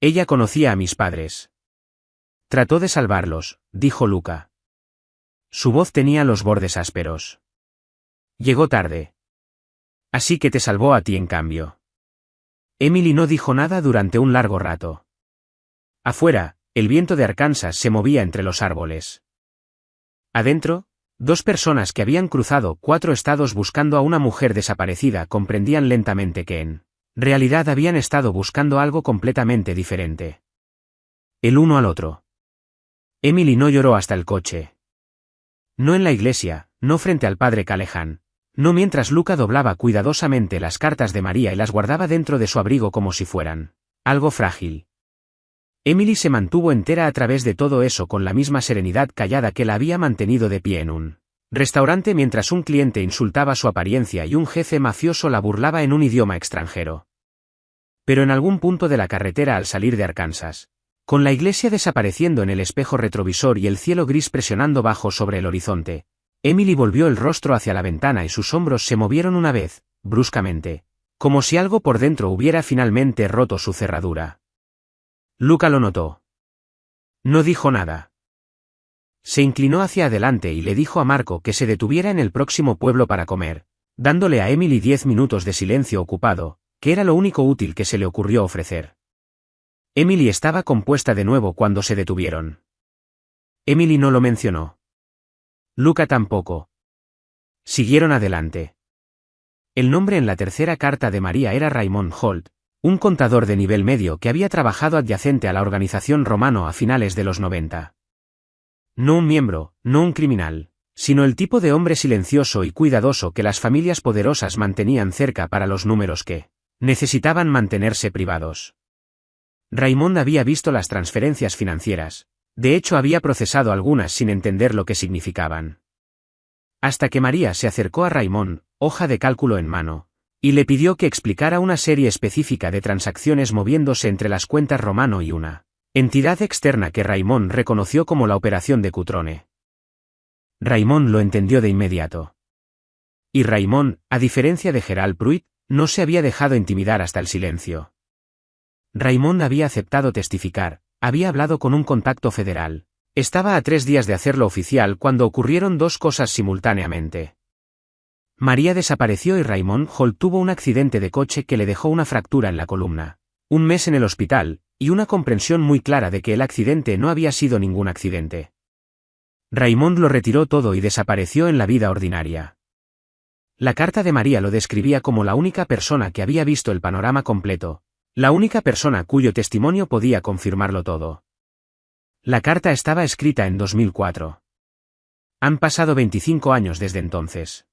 S1: Ella conocía a mis padres. Trató de salvarlos, dijo Luca. Su voz tenía los bordes ásperos. Llegó tarde. Así que te salvó a ti en cambio. Emily no dijo nada durante un largo rato. Afuera, el viento de Arkansas se movía entre los árboles. Adentro, 2 personas que habían cruzado 4 estados buscando a una mujer desaparecida comprendían lentamente que en realidad habían estado buscando algo completamente diferente. El uno al otro. Emily no lloró hasta el coche. No en la iglesia, no frente al padre Callahan, no mientras Luca doblaba cuidadosamente las cartas de María y las guardaba dentro de su abrigo como si fueran algo frágil. Emily se mantuvo entera a través de todo eso con la misma serenidad callada que la había mantenido de pie en un Restaurante mientras un cliente insultaba su apariencia y un jefe mafioso la burlaba en un idioma extranjero. Pero en algún punto de la carretera al salir de Arkansas, con la iglesia desapareciendo en el espejo retrovisor y el cielo gris presionando bajo sobre el horizonte, Emily volvió el rostro hacia la ventana y sus hombros se movieron una vez, bruscamente, como si algo por dentro hubiera finalmente roto su cerradura. Luca lo notó. No dijo nada. Se inclinó hacia adelante y le dijo a Marco que se detuviera en el próximo pueblo para comer, dándole a Emily 10 minutos de silencio ocupado, que era lo único útil que se le ocurrió ofrecer. Emily estaba compuesta de nuevo cuando se detuvieron. Emily no lo mencionó. Luca tampoco. Siguieron adelante. El nombre en la tercera carta de María era Raymond Holt, un contador de nivel medio que había trabajado adyacente a la organización Romano a finales de los 90. No un miembro, no un criminal, sino el tipo de hombre silencioso y cuidadoso que las familias poderosas mantenían cerca para los números que necesitaban mantenerse privados. Raymond había visto las transferencias financieras, de hecho había procesado algunas sin entender lo que significaban. Hasta que María se acercó a Raymond, hoja de cálculo en mano, y le pidió que explicara una serie específica de transacciones moviéndose entre las cuentas Romano y una entidad externa que Raymond reconoció como la operación de Cutrone. Raymond lo entendió de inmediato. Y Raymond, a diferencia de Gerald Pruitt, no se había dejado intimidar hasta el silencio. Raymond había aceptado testificar, había hablado con un contacto federal. Estaba a 3 días de hacerlo oficial cuando ocurrieron dos cosas simultáneamente. María desapareció y Raymond Holt tuvo un accidente de coche que le dejó una fractura en la columna, un mes en el hospital, y una comprensión muy clara de que el accidente no había sido ningún accidente. Raymond lo retiró todo y desapareció en la vida ordinaria. La carta de María lo describía como la única persona que había visto el panorama completo, la única persona cuyo testimonio podía confirmarlo todo. La carta estaba escrita en 2004. Han pasado 25 años desde entonces.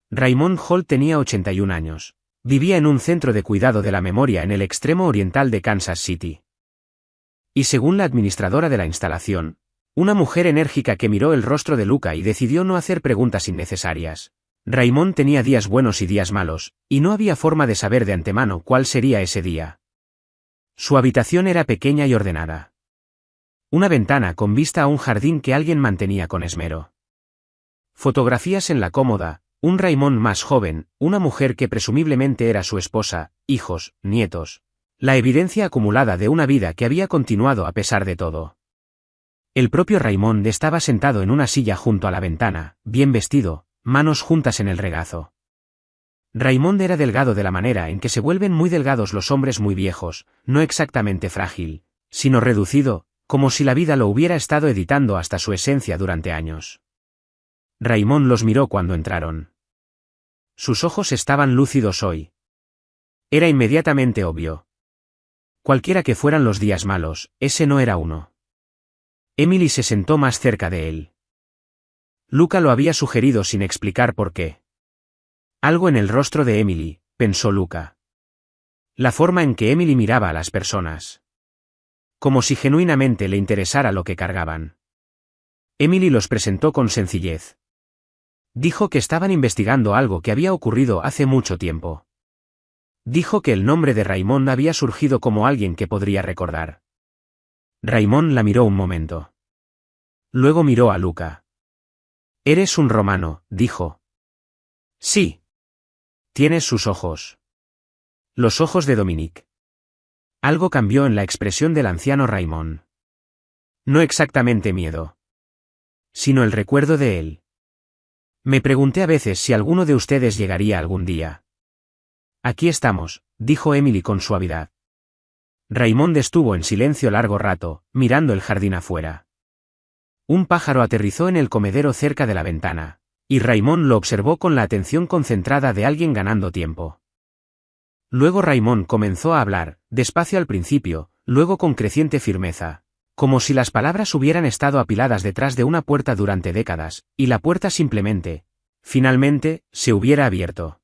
S1: Raymond Holt tenía 81 años. Vivía en un centro de cuidado de la memoria en el extremo oriental de Kansas City. Y según la administradora de la instalación, una mujer enérgica que miró el rostro de Luca y decidió no hacer preguntas innecesarias, Raymond tenía días buenos y días malos, y no había forma de saber de antemano cuál sería ese día. Su habitación era pequeña y ordenada. Una ventana con vista a un jardín que alguien mantenía con esmero. Fotografías en la cómoda, un Raymond más joven, una mujer que presumiblemente era su esposa, hijos, nietos. La evidencia acumulada de una vida que había continuado a pesar de todo. El propio Raymond estaba sentado en una silla junto a la ventana, bien vestido, manos juntas en el regazo. Raymond era delgado de la manera en que se vuelven muy delgados los hombres muy viejos, no exactamente frágil, sino reducido, como si la vida lo hubiera estado editando hasta su esencia durante años. Raymond los miró cuando entraron. Sus ojos estaban lúcidos hoy. Era inmediatamente obvio. Cualquiera que fueran los días malos, ese no era uno. Emily se sentó más cerca de él. Luca lo había sugerido sin explicar por qué. Algo en el rostro de Emily, pensó Luca. La forma en que Emily miraba a las personas. Como si genuinamente le interesara lo que cargaban. Emily los presentó con sencillez. Dijo que estaban investigando algo que había ocurrido hace mucho tiempo. Dijo que el nombre de Raymond había surgido como alguien que podría recordar. Raymond la miró un momento. Luego miró a Luca. «Eres un romano», dijo. «Sí. Tienes sus ojos». Los ojos de Dominique. Algo cambió en la expresión del anciano Raymond. No exactamente miedo, sino el recuerdo de él. Me pregunté a veces si alguno de ustedes llegaría algún día. Aquí estamos, dijo Emily con suavidad. Raymond estuvo en silencio largo rato, mirando el jardín afuera. Un pájaro aterrizó en el comedero cerca de la ventana, y Raymond lo observó con la atención concentrada de alguien ganando tiempo. Luego Raymond comenzó a hablar, despacio al principio, luego con creciente firmeza, como si las palabras hubieran estado apiladas detrás de una puerta durante décadas, y la puerta simplemente, finalmente, se hubiera abierto.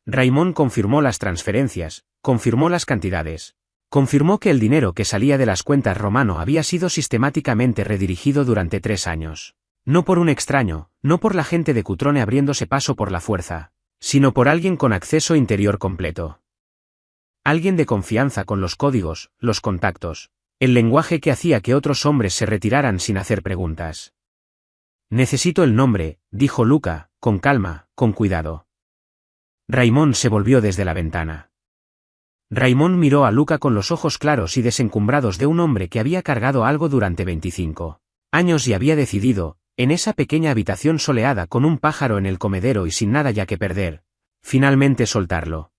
S1: Raymond confirmó las transferencias, confirmó las cantidades, confirmó que el dinero que salía de las cuentas Romano había sido sistemáticamente redirigido durante 3 años. No por un extraño, no por la gente de Cutrone abriéndose paso por la fuerza, sino por alguien con acceso interior completo. Alguien de confianza con los códigos, los contactos, el lenguaje que hacía que otros hombres se retiraran sin hacer preguntas. Necesito el nombre, dijo Luca, con calma, con cuidado. Raymond se volvió desde la ventana. Raymond miró a Luca con los ojos claros y desencumbrados de un hombre que había cargado algo durante 25 años y había decidido, en esa pequeña habitación soleada con un pájaro en el comedero y sin nada ya que perder, finalmente soltarlo.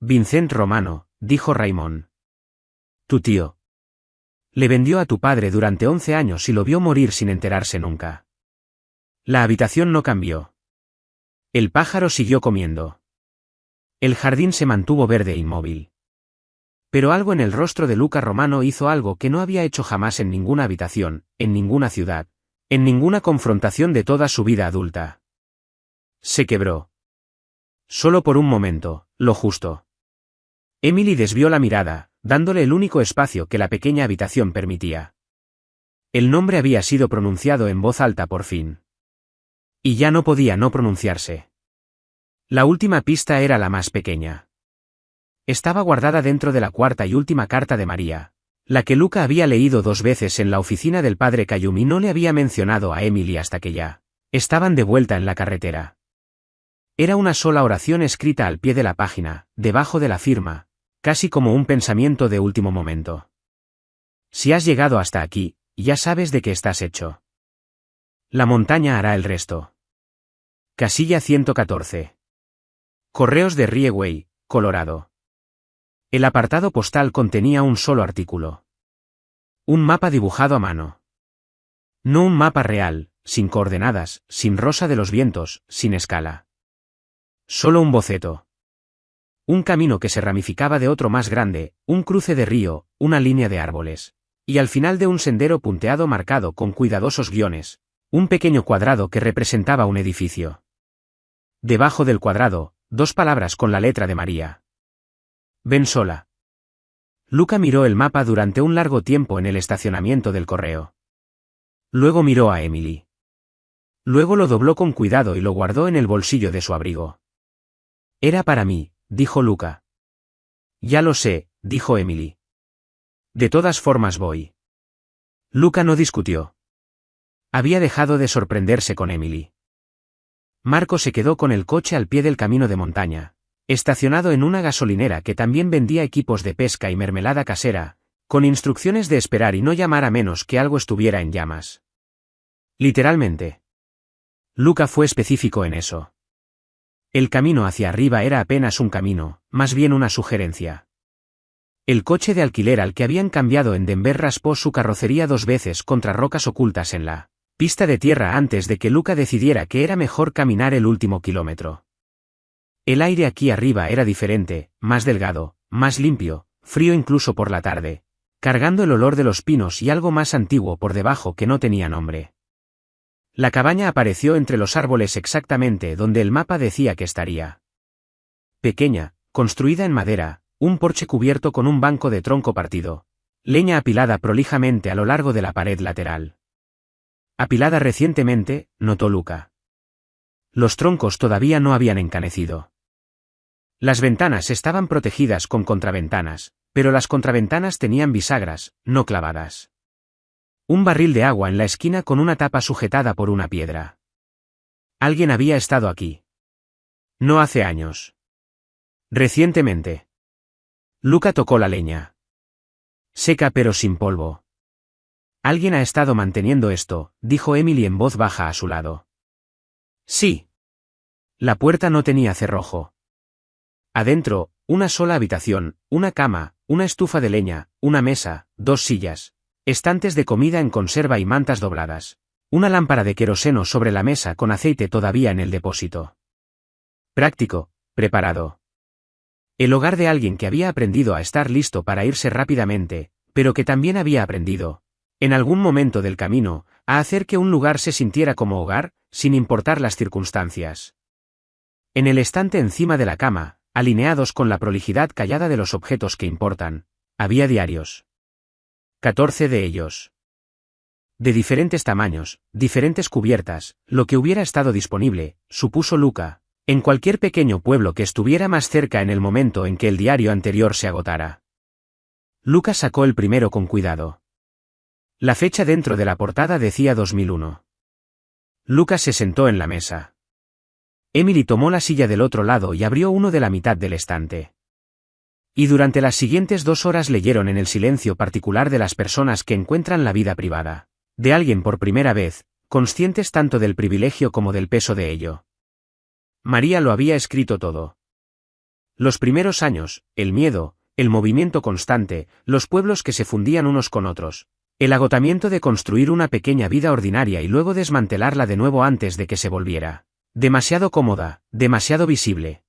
S1: Vincent Romano, dijo Raymond. Tu tío. Le vendió a tu padre durante 11 años y lo vio morir sin enterarse nunca. La habitación no cambió. El pájaro siguió comiendo. El jardín se mantuvo verde e inmóvil. Pero algo en el rostro de Luca Romano hizo algo que no había hecho jamás en ninguna habitación, en ninguna ciudad, en ninguna confrontación de toda su vida adulta. Se quebró. Solo por un momento, lo justo. Emily desvió la mirada, dándole el único espacio que la pequeña habitación permitía. El nombre había sido pronunciado en voz alta por fin. Y ya no podía no pronunciarse. La última pista era la más pequeña. Estaba guardada dentro de la cuarta y última carta de María, la que Luca había leído 2 veces en la oficina del padre Cayum y no le había mencionado a Emily hasta que ya estaban de vuelta en la carretera. Era una sola oración escrita al pie de la página, debajo de la firma, casi como un pensamiento de último momento. Si has llegado hasta aquí, ya sabes de qué estás hecho. La montaña hará el resto. Casilla 114. Correos de Rieway, Colorado. El apartado postal contenía un solo artículo. Un mapa dibujado a mano. No un mapa real, sin coordenadas, sin rosa de los vientos, sin escala. Solo un boceto. Un camino que se ramificaba de otro más grande, un cruce de río, una línea de árboles. Y al final de un sendero punteado marcado con cuidadosos guiones, un pequeño cuadrado que representaba un edificio. Debajo del cuadrado, 2 palabras con la letra de María. Ven sola. Luca miró el mapa durante un largo tiempo en el estacionamiento del correo. Luego miró a Emily. Luego lo dobló con cuidado y lo guardó en el bolsillo de su abrigo. Era para mí, dijo Luca. Ya lo sé, dijo Emily. De todas formas voy. Luca no discutió. Había dejado de sorprenderse con Emily. Marco se quedó con el coche al pie del camino de montaña, estacionado en una gasolinera que también vendía equipos de pesca y mermelada casera, con instrucciones de esperar y no llamar a menos que algo estuviera en llamas. Literalmente. Luca fue específico en eso. El camino hacia arriba era apenas un camino, más bien una sugerencia. El coche de alquiler al que habían cambiado en Denver raspó su carrocería 2 veces contra rocas ocultas en la pista de tierra antes de que Luca decidiera que era mejor caminar el último kilómetro. El aire aquí arriba era diferente, más delgado, más limpio, frío incluso por la tarde, cargando el olor de los pinos y algo más antiguo por debajo que no tenía nombre. La cabaña apareció entre los árboles exactamente donde el mapa decía que estaría. Pequeña, construida en madera, un porche cubierto con un banco de tronco partido, leña apilada prolijamente a lo largo de la pared lateral. Apilada recientemente, notó Luca. Los troncos todavía no habían encanecido. Las ventanas estaban protegidas con contraventanas, pero las contraventanas tenían bisagras, no clavadas. Un barril de agua en la esquina con una tapa sujetada por una piedra. Alguien había estado aquí. No hace años. Recientemente. Luca tocó la leña. Seca pero sin polvo. Alguien ha estado manteniendo esto, dijo Emily en voz baja a su lado. Sí. La puerta no tenía cerrojo. Adentro, una sola habitación, una cama, una estufa de leña, una mesa, 2 sillas, estantes de comida en conserva y mantas dobladas, una lámpara de queroseno sobre la mesa con aceite todavía en el depósito. Práctico, preparado. El hogar de alguien que había aprendido a estar listo para irse rápidamente, pero que también había aprendido, en algún momento del camino, a hacer que un lugar se sintiera como hogar, sin importar las circunstancias. En el estante encima de la cama, alineados con la prolijidad callada de los objetos que importan, había diarios. 14 de ellos. De diferentes tamaños, diferentes cubiertas, lo que hubiera estado disponible, supuso Luca, en cualquier pequeño pueblo que estuviera más cerca en el momento en que el diario anterior se agotara. Luca sacó el primero con cuidado. La fecha dentro de la portada decía 2001. Luca se sentó en la mesa. Emily tomó la silla del otro lado y abrió uno de la mitad del estante. Y durante las siguientes 2 horas leyeron en el silencio particular de las personas que encuentran la vida privada de alguien por primera vez, conscientes tanto del privilegio como del peso de ello. María lo había escrito todo. Los primeros años, el miedo, el movimiento constante, los pueblos que se fundían unos con otros, el agotamiento de construir una pequeña vida ordinaria y luego desmantelarla de nuevo antes de que se volviera demasiado cómoda, demasiado visible.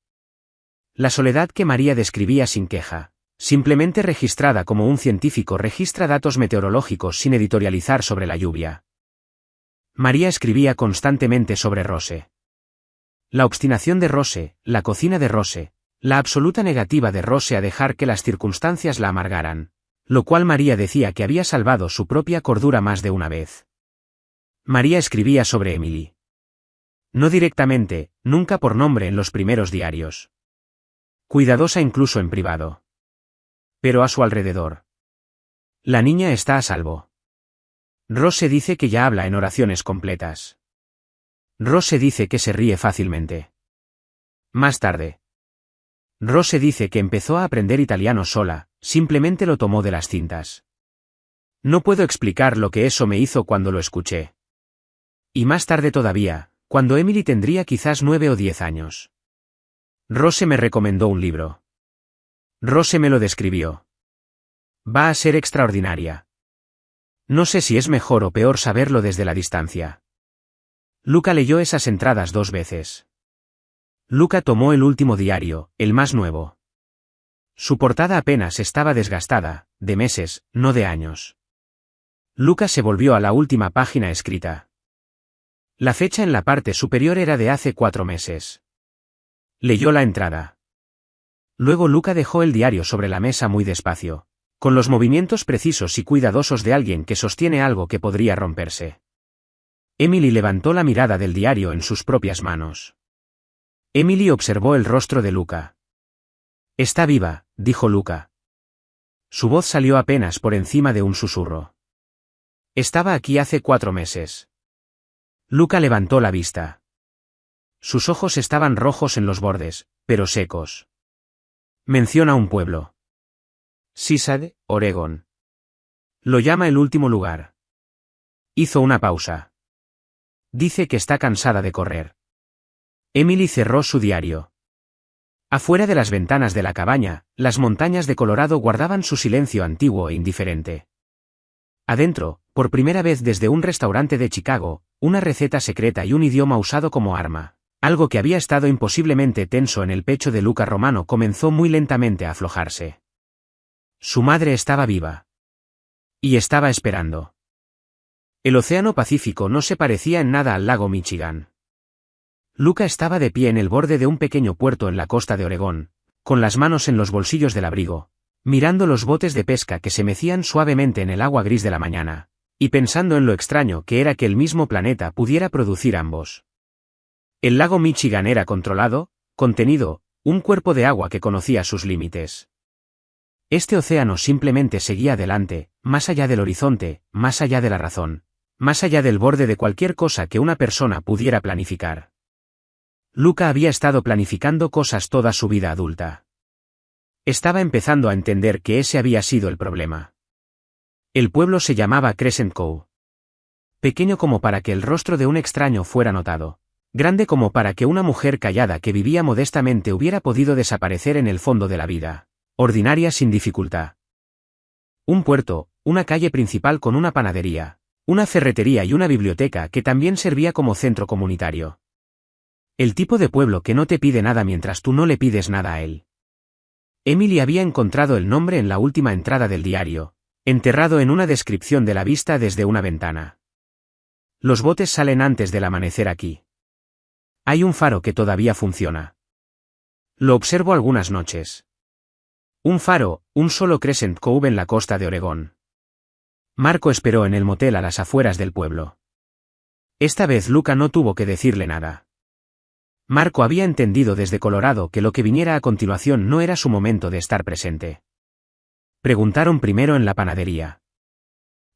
S1: La soledad que María describía sin queja, simplemente registrada como un científico registra datos meteorológicos sin editorializar sobre la lluvia. María escribía constantemente sobre Rose. La obstinación de Rose, la cocina de Rose, la absoluta negativa de Rose a dejar que las circunstancias la amargaran, lo cual María decía que había salvado su propia cordura más de una vez. María escribía sobre Emily. No directamente, nunca por nombre en los primeros diarios. Cuidadosa incluso en privado. Pero a su alrededor. La niña está a salvo. Rose dice que ya habla en oraciones completas. Rose dice que se ríe fácilmente. Más tarde. Rose dice que empezó a aprender italiano sola, simplemente lo tomó de las cintas. No puedo explicar lo que eso me hizo cuando lo escuché. Y más tarde todavía, cuando Emily tendría quizás 9 o 10 años. Rose me recomendó un libro. Rose me lo describió. Va a ser extraordinaria. No sé si es mejor o peor saberlo desde la distancia. Luca leyó esas entradas 2 veces. Luca tomó el último diario, el más nuevo. Su portada apenas estaba desgastada, de meses, no de años. Luca se volvió a la última página escrita. La fecha en la parte superior era de hace 4 meses. Leyó la entrada. Luego Luca dejó el diario sobre la mesa muy despacio, con los movimientos precisos y cuidadosos de alguien que sostiene algo que podría romperse. Emily levantó la mirada del diario en sus propias manos. Emily observó el rostro de Luca. Está viva, dijo Luca. Su voz salió apenas por encima de un susurro. Estaba aquí hace 4 meses. Luca levantó la vista. Sus ojos estaban rojos en los bordes, pero secos. Menciona un pueblo. Seaside, Oregón. Lo llama el último lugar. Hizo una pausa. Dice que está cansada de correr. Emily cerró su diario. Afuera de las ventanas de la cabaña, las montañas de Colorado guardaban su silencio antiguo e indiferente. Adentro, por primera vez desde un restaurante de Chicago, una receta secreta y un idioma usado como arma, algo que había estado imposiblemente tenso en el pecho de Luca Romano comenzó muy lentamente a aflojarse. Su madre estaba viva. Y estaba esperando. El Océano Pacífico no se parecía en nada al lago Michigan. Luca estaba de pie en el borde de un pequeño puerto en la costa de Oregón, con las manos en los bolsillos del abrigo, mirando los botes de pesca que se mecían suavemente en el agua gris de la mañana, y pensando en lo extraño que era que el mismo planeta pudiera producir ambos. El lago Michigan era controlado, contenido, un cuerpo de agua que conocía sus límites. Este océano simplemente seguía adelante, más allá del horizonte, más allá de la razón, más allá del borde de cualquier cosa que una persona pudiera planificar. Luca había estado planificando cosas toda su vida adulta. Estaba empezando a entender que ese había sido el problema. El pueblo se llamaba Crescent Cove. Pequeño como para que el rostro de un extraño fuera notado, grande como para que una mujer callada que vivía modestamente hubiera podido desaparecer en el fondo de la vida, ordinaria sin dificultad. Un puerto, una calle principal con una panadería, una ferretería y una biblioteca que también servía como centro comunitario. El tipo de pueblo que no te pide nada mientras tú no le pides nada a él. Emily había encontrado el nombre en la última entrada del diario, enterrado en una descripción de la vista desde una ventana. Los botes salen antes del amanecer aquí. Hay un faro que todavía funciona. Lo observo algunas noches. Un faro, un solo Crescent Cove en la costa de Oregón. Marco esperó en el motel a las afueras del pueblo. Esta vez Luca no tuvo que decirle nada. Marco había entendido desde Colorado que lo que viniera a continuación no era su momento de estar presente. Preguntaron primero en la panadería.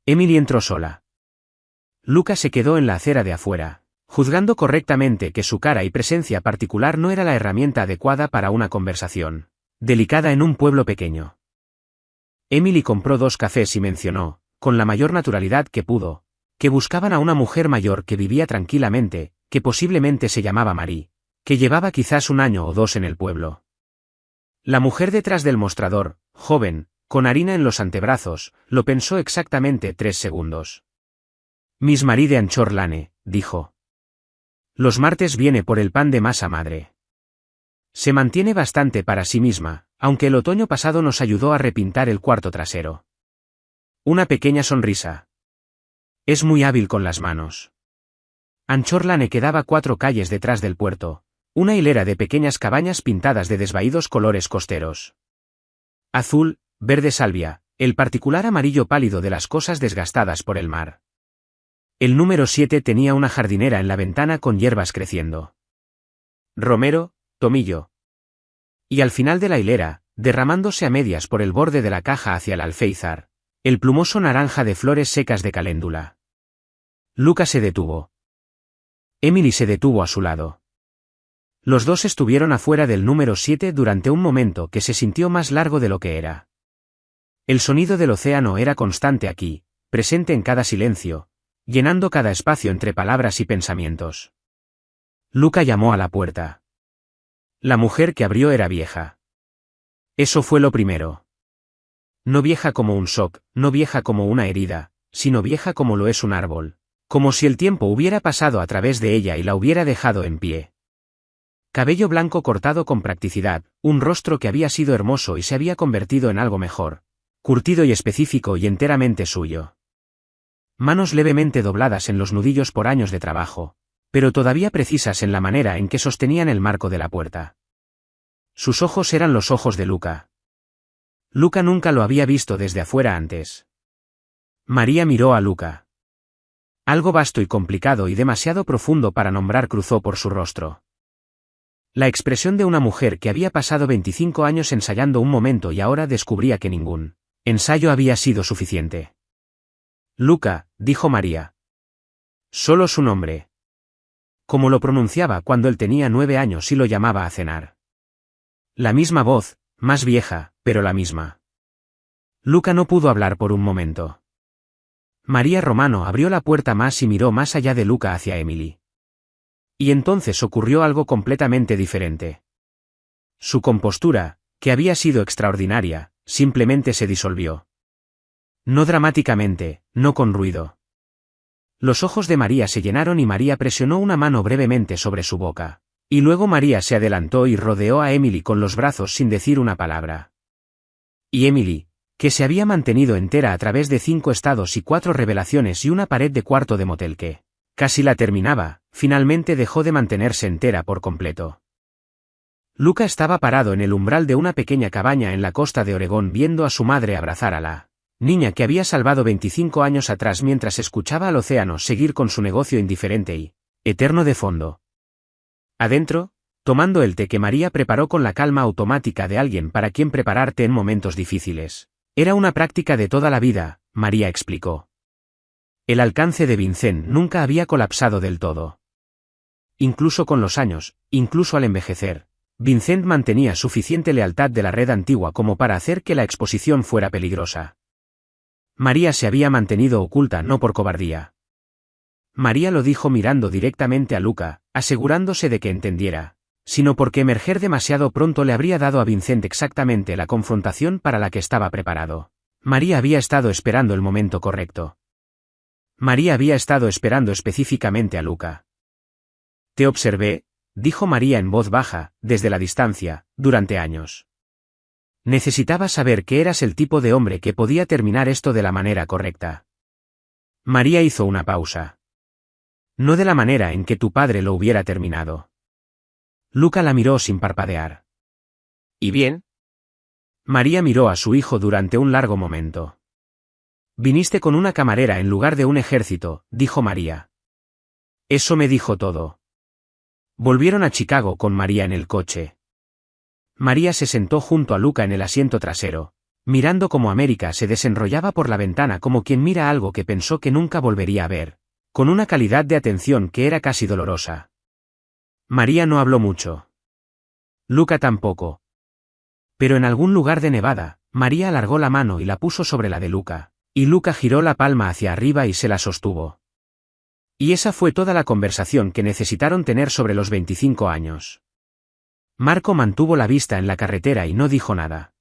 S1: Emily entró sola. Luca se quedó en la acera de afuera, juzgando correctamente que su cara y presencia particular no era la herramienta adecuada para una conversación delicada en un pueblo pequeño. Emily compró 2 cafés y mencionó, con la mayor naturalidad que pudo, que buscaban a una mujer mayor que vivía tranquilamente, que posiblemente se llamaba Marie, que llevaba quizás 1 año o 2 en el pueblo. La mujer detrás del mostrador, joven, con harina en los antebrazos, lo pensó exactamente 3 segundos. Miss Marie de Anchor Lane, dijo. Los martes viene por el pan de masa madre. Se mantiene bastante para sí misma, aunque el otoño pasado nos ayudó a repintar el cuarto trasero. Una pequeña sonrisa. Es muy hábil con las manos. Anchor Lane quedaba 4 calles detrás del puerto, una hilera de pequeñas cabañas pintadas de desvaídos colores costeros. Azul, verde salvia, el particular amarillo pálido de las cosas desgastadas por el mar. El número 7 tenía una jardinera en la ventana con hierbas creciendo. Romero, tomillo. Y al final de la hilera, derramándose a medias por el borde de la caja hacia el alféizar, el plumoso naranja de flores secas de caléndula. Luca se detuvo. Emily se detuvo a su lado. Los dos estuvieron afuera del número 7 durante un momento que se sintió más largo de lo que era. El sonido del océano era constante aquí, presente en cada silencio, llenando cada espacio entre palabras y pensamientos. Luca llamó a la puerta. La mujer que abrió era vieja. Eso fue lo primero. No vieja como un shock, no vieja como una herida, sino vieja como lo es un árbol, como si el tiempo hubiera pasado a través de ella y la hubiera dejado en pie. Cabello blanco cortado con practicidad, un rostro que había sido hermoso y se había convertido en algo mejor, curtido y específico y enteramente suyo. Manos levemente dobladas en los nudillos por años de trabajo, pero todavía precisas en la manera en que sostenían el marco de la puerta. Sus ojos eran los ojos de Luca. Luca nunca lo había visto desde afuera antes. María miró a Luca. Algo vasto y complicado y demasiado profundo para nombrar cruzó por su rostro. La expresión de una mujer que había pasado 25 años ensayando un momento y ahora descubría que ningún ensayo había sido suficiente. Luca, dijo María. Solo su nombre. Como lo pronunciaba cuando él tenía 9 años y lo llamaba a cenar. La misma voz, más vieja, pero la misma. Luca no pudo hablar por un momento. María Romano abrió la puerta más y miró más allá de Luca hacia Emily. Y entonces ocurrió algo completamente diferente. Su compostura, que había sido extraordinaria, simplemente se disolvió. No dramáticamente, no con ruido. Los ojos de María se llenaron y María presionó una mano brevemente sobre su boca. Y luego María se adelantó y rodeó a Emily con los brazos sin decir una palabra. Y Emily, que se había mantenido entera a través de 5 estados y 4 revelaciones y una pared de cuarto de motel que casi la terminaba, finalmente dejó de mantenerse entera por completo. Luca estaba parado en el umbral de una pequeña cabaña en la costa de Oregón viendo a su madre abrazar a la niña que había salvado 25 años atrás mientras escuchaba al océano seguir con su negocio indiferente y eterno de fondo. Adentro, tomando el té que María preparó con la calma automática de alguien para quien preparar té en momentos difíciles. Era una práctica de toda la vida, María explicó. El alcance de Vincent nunca había colapsado del todo. Incluso con los años, incluso al envejecer, Vincent mantenía suficiente lealtad de la red antigua como para hacer que la exposición fuera peligrosa. María se había mantenido oculta no por cobardía. María lo dijo mirando directamente a Luca, asegurándose de que entendiera, sino porque emerger demasiado pronto le habría dado a Vincent exactamente la confrontación para la que estaba preparado. María había estado esperando el momento correcto. María había estado esperando específicamente a Luca. Te observé, dijo María en voz baja, desde la distancia, durante años. Necesitaba saber que eras el tipo de hombre que podía terminar esto de la manera correcta. María hizo una pausa. No de la manera en que tu padre lo hubiera terminado. Luca la miró sin parpadear. ¿Y bien? María miró a su hijo durante un largo momento. Viniste con una camarera en lugar de un ejército, dijo María. Eso me dijo todo. Volvieron a Chicago con María en el coche. María se sentó junto a Luca en el asiento trasero, mirando cómo América se desenrollaba por la ventana como quien mira algo que pensó que nunca volvería a ver, con una calidad de atención que era casi dolorosa. María no habló mucho. Luca tampoco. Pero en algún lugar de Nevada, María alargó la mano y la puso sobre la de Luca, y Luca giró la palma hacia arriba y se la sostuvo. Y esa fue toda la conversación que necesitaron tener sobre los 25 años. Marco mantuvo la vista en la carretera y no dijo nada.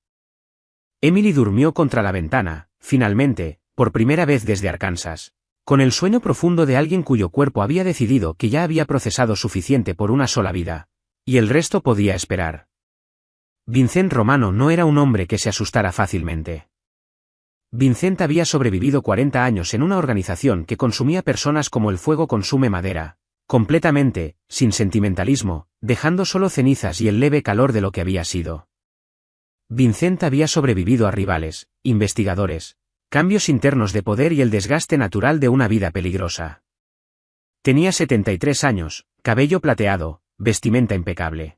S1: Emily durmió contra la ventana, finalmente, por primera vez desde Arkansas, con el sueño profundo de alguien cuyo cuerpo había decidido que ya había procesado suficiente por una sola vida, y el resto podía esperar. Vincent Romano no era un hombre que se asustara fácilmente. Vincent había sobrevivido 40 años en una organización que consumía personas como el fuego consume madera, completamente, sin sentimentalismo, dejando solo cenizas y el leve calor de lo que había sido. Vincent había sobrevivido a rivales, investigadores, cambios internos de poder y el desgaste natural de una vida peligrosa. Tenía 73 años, cabello plateado, vestimenta impecable.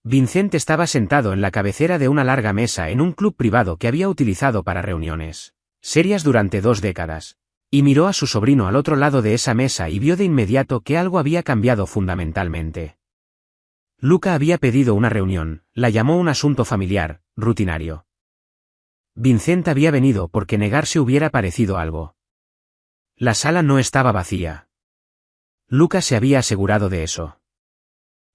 S1: Vincent estaba sentado en la cabecera de una larga mesa en un club privado que había utilizado para reuniones serias durante 2 décadas, y miró a su sobrino al otro lado de esa mesa y vio de inmediato que algo había cambiado fundamentalmente. Luca había pedido una reunión, la llamó un asunto familiar, rutinario. Vincent había venido porque negarse hubiera parecido algo. La sala no estaba vacía. Luca se había asegurado de eso.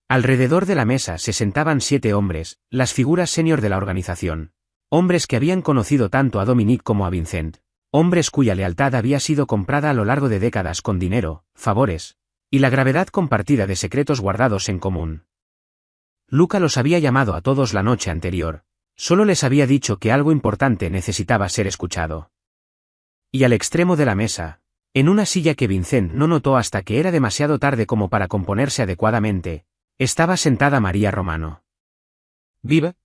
S1: Alrededor de la mesa se sentaban 7 hombres, las figuras senior de la organización. Hombres que habían conocido tanto a Dominique como a Vincent. Hombres cuya lealtad había sido comprada a lo largo de décadas con dinero, favores, y la gravedad compartida de secretos guardados en común. Luca los había llamado a todos la noche anterior. Solo les había dicho que algo importante necesitaba ser escuchado. Y al extremo de la mesa, en una silla que Vincent no notó hasta que era demasiado tarde como para componerse adecuadamente, estaba sentada María Romano. ¿Viva?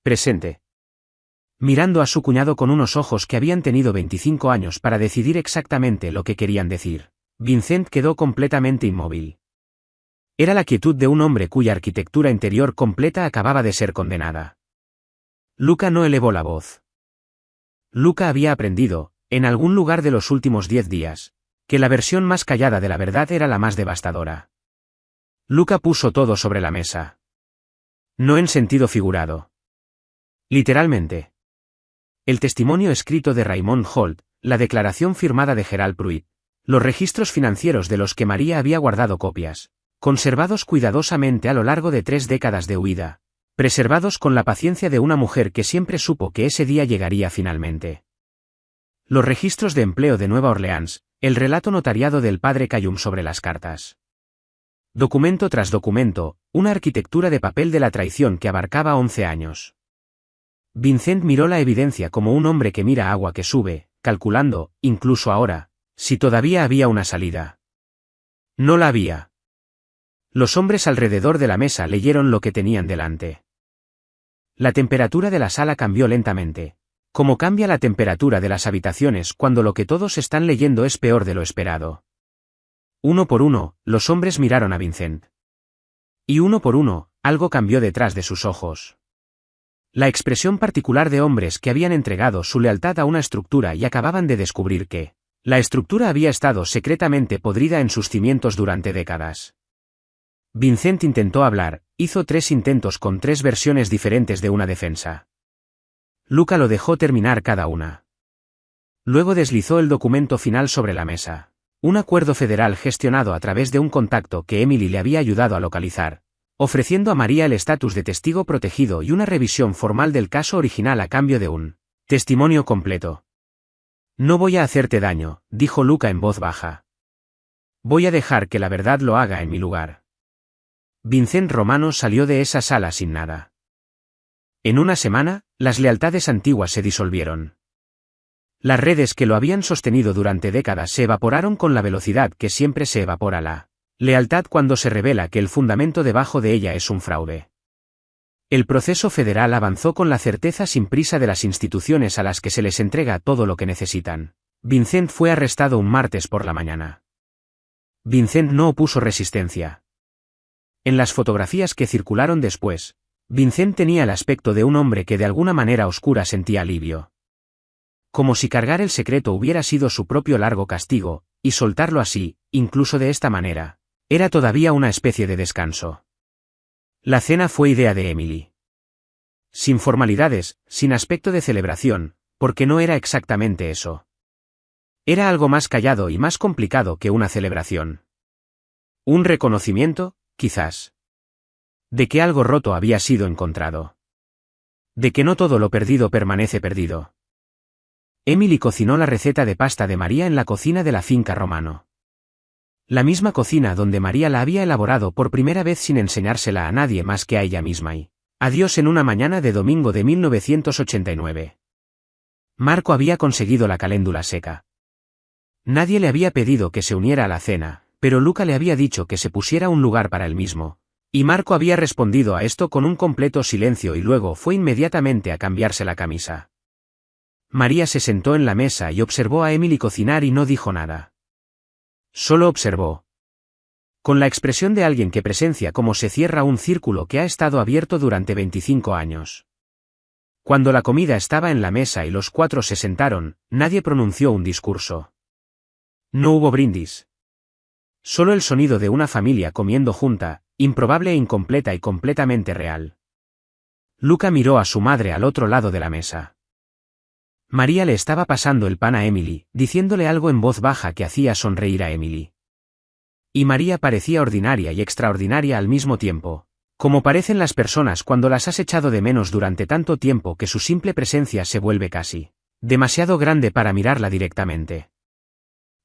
S1: Presente. Mirando a su cuñado con unos ojos que habían tenido 25 años para decidir exactamente lo que querían decir, Vincent quedó completamente inmóvil. Era la quietud de un hombre cuya arquitectura interior completa acababa de ser condenada. Luca no elevó la voz. Luca había aprendido, en algún lugar de los últimos 10 días, que la versión más callada de la verdad era la más devastadora. Luca puso todo sobre la mesa. No en sentido figurado. Literalmente. El testimonio escrito de Raymond Holt, la declaración firmada de Gerald Pruitt, los registros financieros de los que María había guardado copias, conservados cuidadosamente a lo largo de 3 décadas de huida, preservados con la paciencia de una mujer que siempre supo que ese día llegaría finalmente. Los registros de empleo de Nueva Orleans, el relato notariado del padre Cayum sobre las cartas. Documento tras documento, una arquitectura de papel de la traición que abarcaba 11 años. Vincent miró la evidencia como un hombre que mira agua que sube, calculando, incluso ahora, si todavía había una salida. No la había. Los hombres alrededor de la mesa leyeron lo que tenían delante. La temperatura de la sala cambió lentamente, como cambia la temperatura de las habitaciones cuando lo que todos están leyendo es peor de lo esperado. Uno por uno, los hombres miraron a Vincent. Y uno por uno, algo cambió detrás de sus ojos. La expresión particular de hombres que habían entregado su lealtad a una estructura y acababan de descubrir que la estructura había estado secretamente podrida en sus cimientos durante décadas. Vincent intentó hablar, hizo 3 intentos con 3 versiones diferentes de una defensa. Luca lo dejó terminar cada una. Luego deslizó el documento final sobre la mesa. Un acuerdo federal gestionado a través de un contacto que Emily le había ayudado a localizar, ofreciendo a María el estatus de testigo protegido y una revisión formal del caso original a cambio de un testimonio completo. No voy a hacerte daño, dijo Luca en voz baja. Voy a dejar que la verdad lo haga en mi lugar. Vincent Romano salió de esa sala sin nada. En una semana, las lealtades antiguas se disolvieron. Las redes que lo habían sostenido durante décadas se evaporaron con la velocidad que siempre se evapora la lealtad cuando se revela que el fundamento debajo de ella es un fraude. El proceso federal avanzó con la certeza sin prisa de las instituciones a las que se les entrega todo lo que necesitan. Vincent fue arrestado un martes por la mañana. Vincent no opuso resistencia. En las fotografías que circularon después, Vincent tenía el aspecto de un hombre que de alguna manera oscura sentía alivio. Como si cargar el secreto hubiera sido su propio largo castigo, y soltarlo así, incluso de esta manera, era todavía una especie de descanso. La cena fue idea de Emily. Sin formalidades, sin aspecto de celebración, porque no era exactamente eso. Era algo más callado y más complicado que una celebración. Un reconocimiento, quizás. De que algo roto había sido encontrado. De que no todo lo perdido permanece perdido. Emily cocinó la receta de pasta de María en la cocina de la finca Romano. La misma cocina donde María la había elaborado por primera vez sin enseñársela a nadie más que a ella misma y adiós en una mañana de domingo de 1989. Marco había conseguido la caléndula seca. Nadie le había pedido que se uniera a la cena, pero Luca le había dicho que se pusiera un lugar para él mismo, y Marco había respondido a esto con un completo silencio y luego fue inmediatamente a cambiarse la camisa. María se sentó en la mesa y observó a Emily cocinar y no dijo nada. Solo observó. Con la expresión de alguien que presencia cómo se cierra un círculo que ha estado abierto durante 25 años. Cuando la comida estaba en la mesa y los cuatro se sentaron, nadie pronunció un discurso. No hubo brindis. Solo el sonido de una familia comiendo junta, improbable e incompleta y completamente real. Luca miró a su madre al otro lado de la mesa. María le estaba pasando el pan a Emily, diciéndole algo en voz baja que hacía sonreír a Emily. Y María parecía ordinaria y extraordinaria al mismo tiempo, como parecen las personas cuando las has echado de menos durante tanto tiempo que su simple presencia se vuelve casi demasiado grande para mirarla directamente.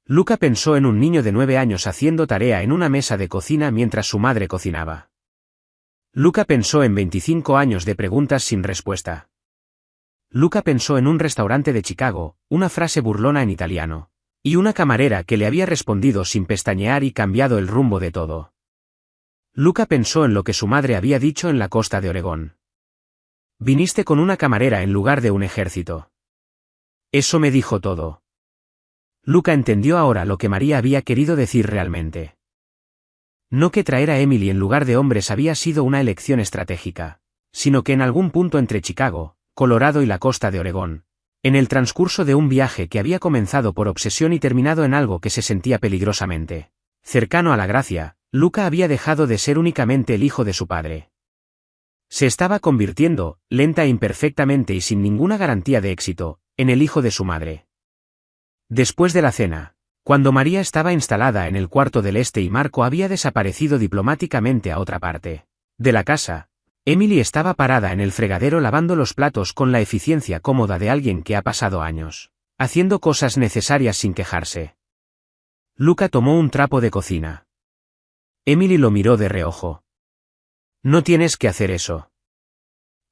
S1: Luca pensó en un niño de 9 años haciendo tarea en una mesa de cocina mientras su madre cocinaba. Luca pensó en 25 años de preguntas sin respuesta. Luca pensó en un restaurante de Chicago, una frase burlona en italiano, y una camarera que le había respondido sin pestañear y cambiado el rumbo de todo. Luca pensó en lo que su madre había dicho en la costa de Oregón. Viniste con una camarera en lugar de un ejército. Eso me dijo todo. Luca entendió ahora lo que María había querido decir realmente. No que traer a Emily en lugar de hombres había sido una elección estratégica, sino que en algún punto entre Chicago, Colorado y la costa de Oregón, en el transcurso de un viaje que había comenzado por obsesión y terminado en algo que se sentía peligrosamente cercano a la gracia, Luca había dejado de ser únicamente el hijo de su padre. Se estaba convirtiendo, lenta e imperfectamente y sin ninguna garantía de éxito, en el hijo de su madre. Después de la cena, cuando María estaba instalada en el cuarto del este y Marco había desaparecido diplomáticamente a otra parte de la casa, Emily estaba parada en el fregadero lavando los platos con la eficiencia cómoda de alguien que ha pasado años haciendo cosas necesarias sin quejarse. Luca tomó un trapo de cocina. Emily lo miró de reojo. No tienes que hacer eso.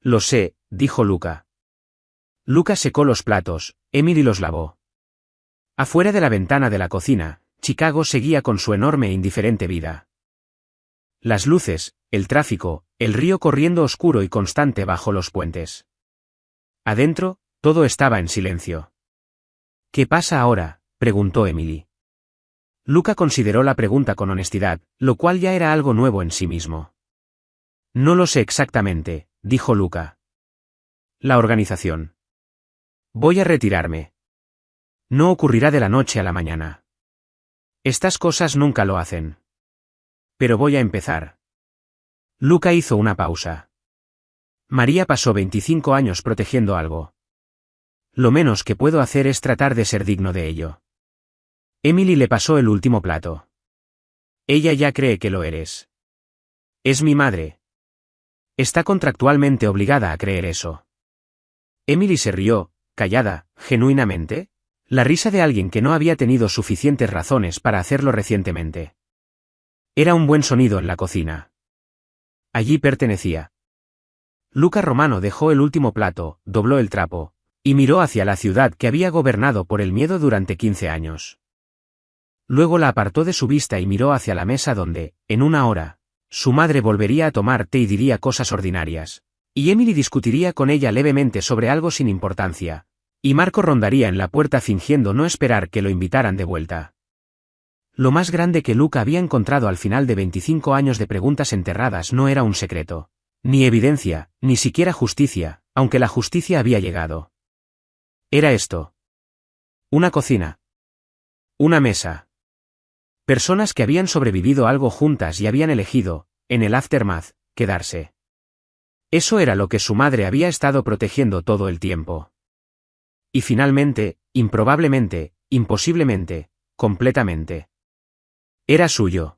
S1: Lo sé, dijo Luca. Luca secó los platos, Emily los lavó. Afuera de la ventana de la cocina, Chicago seguía con su enorme e indiferente vida. Las luces, el tráfico, el río corriendo oscuro y constante bajo los puentes. Adentro, todo estaba en silencio. ¿Qué pasa ahora?, preguntó Emily. Luca consideró la pregunta con honestidad, lo cual ya era algo nuevo en sí mismo. No lo sé exactamente, dijo Luca. La organización. Voy a retirarme. No ocurrirá de la noche a la mañana. Estas cosas nunca lo hacen. Pero voy a empezar. Luca hizo una pausa. María pasó 25 años protegiendo algo. Lo menos que puedo hacer es tratar de ser digno de ello. Emily le pasó el último plato. Ella ya cree que lo eres. Es mi madre. Está contractualmente obligada a creer eso. Emily se rió, callada, genuinamente. La risa de alguien que no había tenido suficientes razones para hacerlo recientemente. Era un buen sonido en la cocina. Allí pertenecía. Luca Romano dejó el último plato, dobló el trapo, y miró hacia la ciudad que había gobernado por el miedo durante 15 años. Luego la apartó de su vista y miró hacia la mesa donde, en una hora, su madre volvería a tomar té y diría cosas ordinarias, Y Emily discutiría con ella levemente sobre algo sin importancia, y Marco rondaría en la puerta fingiendo no esperar que lo invitaran de vuelta. Lo más grande que Luke había encontrado al final de 25 años de preguntas enterradas no era un secreto, ni evidencia, ni siquiera justicia, aunque la justicia había llegado. Era esto. Una cocina. Una mesa. Personas que habían sobrevivido algo juntas y habían elegido, en el aftermath, quedarse. Eso era lo que su madre había estado protegiendo todo el tiempo. Y finalmente, improbablemente, imposiblemente, completamente. Era suyo.